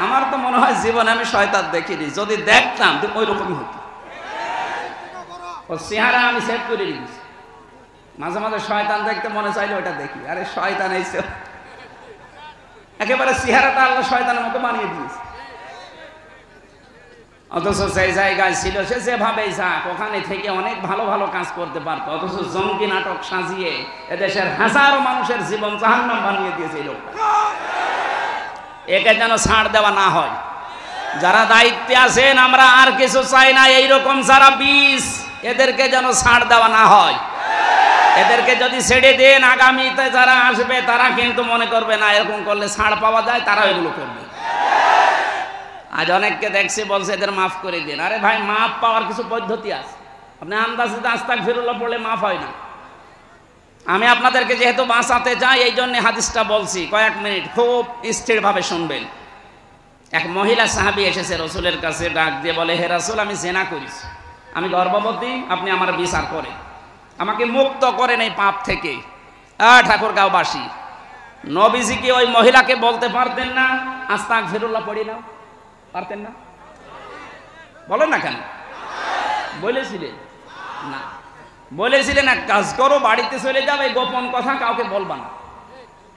আমার তো মনে হয় জীবনে আমি শয়তান দেখিনি, যদি দেখতাম তো ওই রকমই হতো। ওর চেহারা আমি সেট করে দিয়েছি। মাঝে মাঝে শয়তান দেখতে মনে চাইলে ওটা দেখি, আরে শয়তান এইছে, একেবারে চেহারাটা আল্লাহ শয়তানের মতো বানিয়ে দিয়েছে। অথচ সেই জায়গায় ছিল সে যেভাবেই যাক, ওখানে থেকে অনেক ভালো ভালো কাজ করতে পারতো। অথচ জঙ্গি নাটক সাজিয়ে এদেশের হাজারো মানুষের জীবন জাহান্নাম বানিয়ে দিয়েছে এই লোকটা। একে যেন ছাড় দেওয়া না হয়। যারা দায়িত্বে আছেন, আমরা আর কিছু চাই না, এইরকম যারা বিষ, এদেরকে যেন ছাড় দেওয়া না হয়। এদেরকে যদি ছেড়ে দেন, আগামীতে যারা আসবে তারা কিন্তু মনে করবে না এরকম করলে ছাড় পাওয়া যায়, তারা এগুলো করবে। আজ অনেককে দেখছি বলছে এদের মাফ করে দিন। আরে ভাই, মাফ পাওয়ার কিছু পদ্ধতি আছে। আপনি আন্দাজে আস্তাগফিরুল্লাহ পড়লে মাফ হয় না। আমি আপনাদেরকে যেহেতু বাঁচাতে চাই, এই জন্য হাদিসটা বলছি, কয়েক মিনিট খুব স্থিরভাবে শুনবেন। এক মহিলা সাহাবী এসেছে রসুলের কাছে, ডাক দিয়ে বলে, হে রাসূল, আমি জেনা করেছি, আমি গর্ভবতী, আপনি আমার বিচার করেন, আমাকে মুক্ত করেন এই পাপ থেকে। ঠাকুরগাঁওবাসী, নবীজি কি ওই মহিলাকে বলতে পারতেন না আস্তাগফিরুল্লাহ পড়ি না? পারতেন না? বলেন না কেন? বলেছিলেন না? বলেছিলেন এক কাজ করো, বাড়িতে চলে যাবে, গোপন কথা কাউকে বলবা না।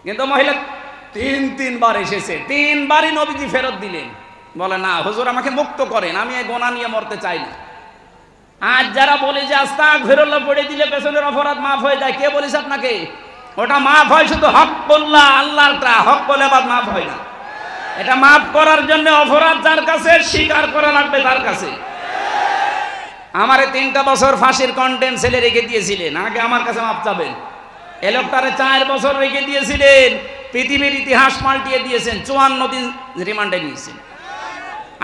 কিন্তু মহিলা 3-3 এসেছে, 3বারই নবীজি ফেরত দিলেন, বলে না হুজুর আমাকে মুক্ত করেন, আমি এই গোনা নিয়ে মরতে চাই না। আজ যারা বলে যে আস্তাগফিরুল্লাহ পড়ে দিলে পেছনের অপরাধ মাফ হয়ে যায়, কে বলেছে আপনাকে? ওটা মাফ হয় শুধু হককুল্লাহ, আল্লাহরটা, হককুল ইবাদ মাফ হয় না। এটা মাফ করার জন্য অপরাধ যার কাছে, স্বীকার করা লাগবে তার কাছে। আমারে 3টা বছর ফাঁসির কন্টেন্ট ছেলে রেখে দিয়েছিলেন, আগে আমার কাছে মাপ চাবেন। এ লোকটারে 4 বছর রেখে দিয়েছিলেন, পৃথিবীর ইতিহাস পাল্টিয়ে দিয়েছেন, 54 দিন রিমান্ডে নিয়েছেন।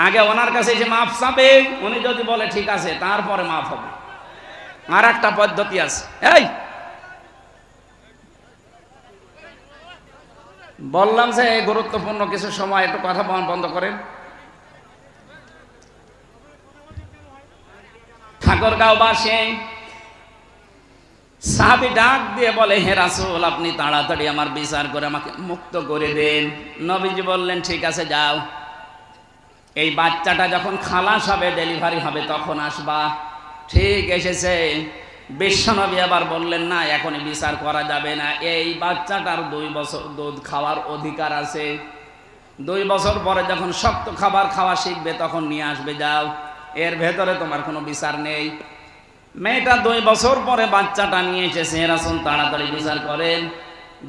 আগে ওনার কাছে এসে মাফ চাবে, উনি যদি বলে ঠিক আছে তারপরে মাফ হবে। আর একটা পদ্ধতি আছে, এই বললাম যে গুরুত্বপূর্ণ কিছু সময় একটু কথা বন্ধ করেন। ঠাকুরগাঁওবাসী সাহাবী ডাক দিয়ে বলে, হে রাসূল, আপনি তাড়াতাড়ি আমার বিচার করে আমাকে মুক্ত করে দেন। নবীজি বললেন, ঠিক আছে যাও, এই বাচ্চাটা যখন খালাস হবে, ডেলিভারি হবে, তখন আসবা। ঠিক এসেছে। বিশ্বনবী আবার বললেন, না এখনই বিচার করা যাবে না, এই বাচ্চাটার 2 বছর দুধ খাওয়ার অধিকার আছে, 2 বছর পরে যখন শক্ত খাবার খাওয়া শিখবে তখন নিয়ে আসবে, যাও, এর ভেতরে তোমার কোনো বিচার নেই। মেয়েটা 2 বছর পরে বাচ্চাটা নিয়ে এসেছে, রাসূল তাড়াতাড়ি বিচার করেন।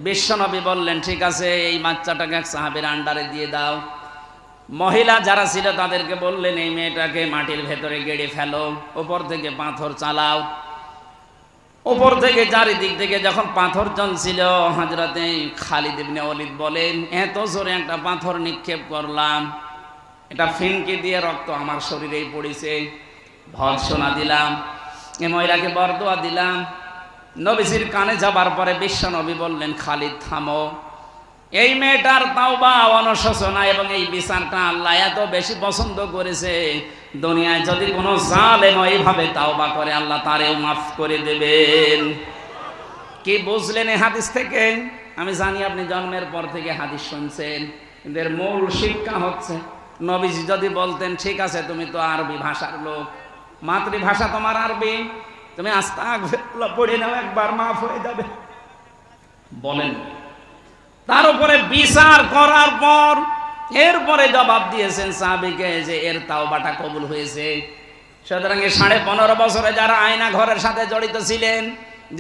বিশ্বনবী বললেন, ঠিক আছে, এই বাচ্চাটাকে এক সাহাবীর আন্ডারে দিয়ে দাও। মহিলা যারা ছিল তাদেরকে বললেন, এই মেয়েটাকে মাটির ভেতরে গেড়ে ফেলো, উপর থেকে পাথর চালাও। উপর থেকে চারিদিক থেকে যখন পাথর চলছিল, হযরতে খালিদ ইবনে ওলীদ বলেন, এত জোরে একটা পাথর নিক্ষেপ করলাম, এটা ফিনকি দিয়ে রক্ত আমার শরীরেই পড়েছে। ভর্ৎসনা দিলাম, এই মহিলাকে বরদোয়া দিলাম। নবীজির কানে যাবার পরে বিশ্বনবী বললেন, খালিদ থামো, এই মেয়েটার তাওবা, অনুশোচনা এবং এই বিচারটা আল্লাহ এত বেশি পছন্দ করেছে, দুনিয়ায় যদি কোনো জালেম এইভাবে তাওবা করে আল্লাহ তারেও মাফ করে দেবেন। কি বুঝলেন এই হাদিস থেকে? আমি জানি আপনি জন্মের পর থেকে হাদিস শুনছেন, কিন্তু এর মূল শিক্ষা হচ্ছে, নবীজি যদি বলতেন, ঠিক আছে তুমি তো আরবি ভাষার লোক, মাতৃভাষা তোমার আরবি, তুমি আস্তাগফিরুল্লাহ পড়ে নাও, একবার মাফ হয়ে যাবে, বলেন। তার উপরে বিচার করার পর এরপরে জবাব দিয়েছেন সাহাবীকে যে এর তাওবাটা কবুল হয়েছে। সুতরাং 15.5 বছরে যারা আয়না ঘরের সাথে জড়িত ছিলেন,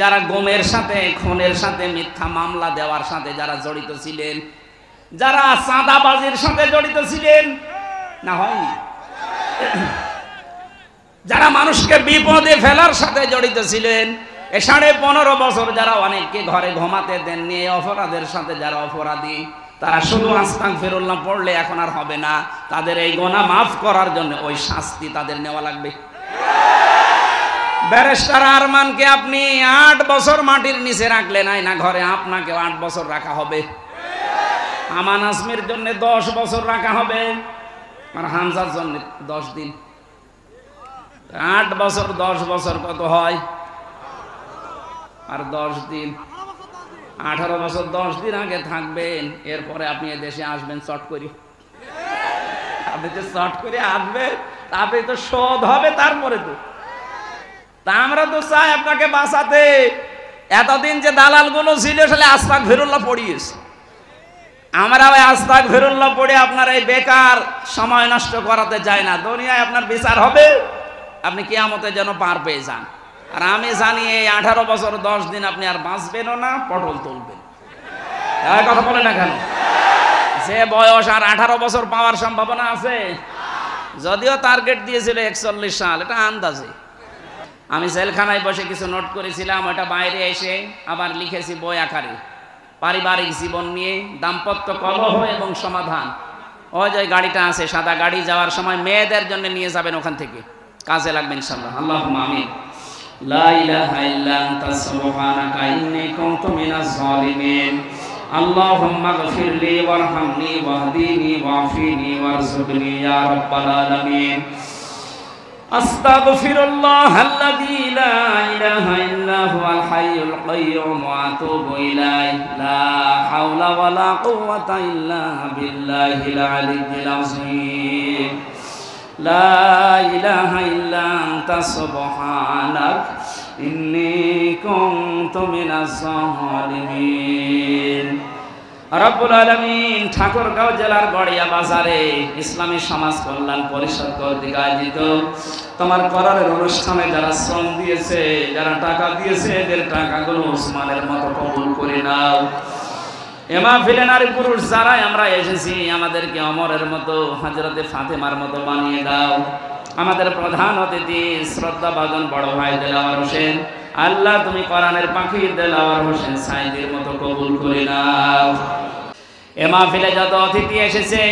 যারা গুমের সাথে, খুনের সাথে, মিথ্যা মামলা দেওয়ার সাথে যারা জড়িত ছিলেন, যারা চাঁদাবাজির সাথে জড়িত ছিলেন, না হয়নি, যারা মানুষকে বিপদে ফেলার সাথে জড়িত ছিলেন, 15.5 বছর যারা অনেককে ঘরে ঘুমাতে দেননি, অপরাধের সাথে যারা অপরাধী, তারা শুধু আস্তাগফিরুল্লাহ পড়লে এখন আর হবে না, তাদের এই গুনাহ মাফ করার জন্য ওই শাস্তি তাদের নেওয়া লাগবে। ব্যারিস্টার আরমানকে আপনি 8 বছর মাটির নিচে রাখলেন আয়না ঘরে, আপনাকে 8 বছর রাখা হবে। আমান আসমির জন্য 10 বছর রাখা হবে, আর হামজার জন্য 10 দিন। 8 বছর 10 বছর কত হয়? আর 10 দিন, 18 বছর 10 দিন আগে থাকবেন, এরপরে আপনি দেশে আসবেন চট করে। আপনি যে চট করে আসবেন, তাতে তো শোধ হবে তারপরে তো। তা আমরা তো চাই আপনাকে বাঁচাতে। এতদিন যে দালালগুলো ছিল আসলে আস্তাগফিরুল্লাহ পড়িয়েছে, আমরা ওই আস্তাগফিরুল্লাহ পড়ে আপনার এই বেকার সময় নষ্ট করাতে চাই না। দুনিয়ায় আপনার বিচার হবে, আপনি কিয়ামতে যেন পার পেয়ে যান। আর আমি জানি এই 18 বছর 10 দিন আপনি আর বাঁচবেনও না, পটল তুলবেন। কথা বলে না কেন? যে বয়স আর 18 বছর পাওয়ার সম্ভাবনা আছে, যদিও টার্গেট দিয়েছিল 41 সাল, এটা আন্দাজে। আমি জেলখানায় বসে কিছু নোট করেছিলাম, ওটা বাইরে এসে আবার লিখেছি বই আকারে, পারিবারিক জীবন নিয়ে, দাম্পত্য কলহ এবং সমাধান। ওই যে গাড়িটা আছে, সাদা গাড়ি, যাওয়ার সময় মেয়েদের জন্য নিয়ে যাবেন, ওখান থেকে কাজে লাগবে ইনশাআল্লাহ। আল্লাহুম্মা আমিন। লা ইলাহা ইল্লা আনতা সুবহানাকা ইন্নী কুনতু মিনাজ জালিমিন। আল্লাহুম্মা গফিরলি ওয়ারহামনি ওয়াহদিনি ওয়াফিনি ওয়ারযুকনি ইয়া রাব্বাল আলামিন। আস্তাগফিরুল্লাহাল্লাযী লা ইলাহা ইল্লা হুয়াল হাইয়ুল কাইয়্যুম ওয়া আতুবু ইলাইহি। লা হাওলা ওয়ালা কুওয়াতা ইল্লা বিল্লাহিল আলিয়্যিল আযীম। লা ইলাহা ইল্লা আনতা সুবহানাক ইন্নী কুনতু মিনাজ জালিমিন। রব্বুল আলামিন ঠাকুরগাঁও জেলার গড়িয়া বাজারে ইসলামী সমাজ কল্যাণ পরিষদ কর্তৃক আয়োজিত তোমার করারের অনুষ্ঠানে যারা শ্রম দিয়েছে, যারা টাকা দিয়েছে, এদের টাকাগুলো ওসমানের মতো কবুল করে নাও। মাহফিলে নারী পুরুষ যারাই আমরা এসেছি, আমাদেরকে ওমরের মতো, হযরতে ফাতেমার মতো বানিয়ে দাও। আমাদের প্রধান অতিথি শ্রদ্ধাভাজন বড় ভাই দেলাওয়ার হোসেন, আল্লাহ তুমি কোরআনের পাখি দেলাওয়ার হোসেন সাইদের মতো কবুল করে নাও। এ মাহফিলে যত অতিথি এসেছে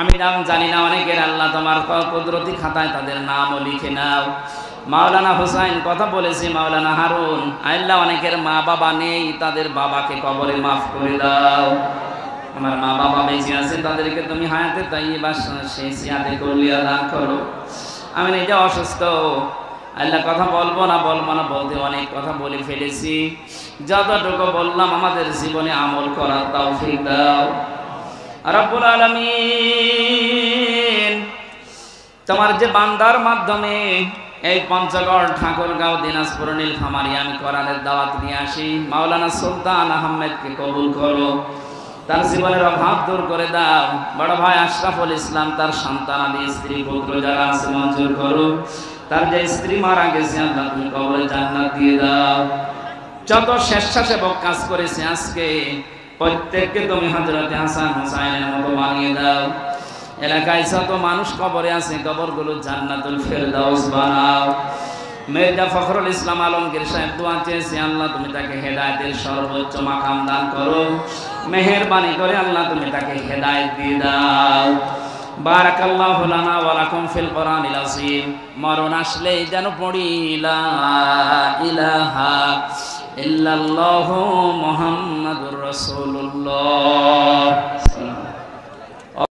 আমি জানি না অনেকের আল্লাহ তোমার কুদরতি খাতায় তাদের নামও লিখে নাও। মাওলানা হুসাইন কথা বলেছি, মাওলানা হারুন, আল্লাহ অনেকের মা বাবা নেই, তাদের বাবাকে কবরে মাফ করে দাও। আমার মা বাবা বেঁচে আছে, তাদেরকে তুমি হায়াতে তাইয়্যিবা শেষ ইয়াদে কলিয়া দান করো। আমি নিজে অসুস্থ, আল্লাহ কথা বলবো না বলতে অনেক কথা বলে ফেলেছি। যতটুকু বললাম আমাদের জীবনে আমল করার তৌফিক দাও রব্বুল আলামিন। তোমার যে বান্দার মাধ্যমে এই পঞ্চগড়, ঠাকুরগাঁও, দিনাজপুর, নীলফামারী আমি কোরআনের দাওয়াত নিয়ে আসি, মাওলানা সুলতান আহমেদকে কবুল করো, তার জীবনের অভাব দূর করে দাও। বড় ভাই আশরাফুল ইসলাম, তার সন্তানাদি, স্ত্রী পুত্র যারা আছে মঞ্জুর করো। তার যে স্ত্রী মারা গেছে আল্লাহ তুমি কবরে জান্নাত দিয়ে দাও। যত স্বেচ্ছাসেবক কাজ করেছে আজকে প্রত্যেককে তুমি হযরতে হাসান হুসাইনের মতো বানিয়ে দাও। এলাকায় যত মানুষ কবরে আছে কবরগুলো জান্নাতুল ফেরদাউস বানাও। মির্জা ফখরুল ইসলাম আলমগীর সাহেব দোয়া চেয়েছে, আল্লাহ তুমি তাকে হেদায়েতের সর্বোচ্চ মাকাম দান করো। মেহেরবানি করে আল্লাহ তুমি তাকে হেদায়েত দিয়ে দাও। বারাকাল্লাহু লানা ওয়া লাকুম ফিল কোরআনিল আযীম। মরণ আসলে যেন পড়ি লা ইলাহা ইল্লাল্লাহু মুহাম্মাদুর রাসূলুল্লাহ।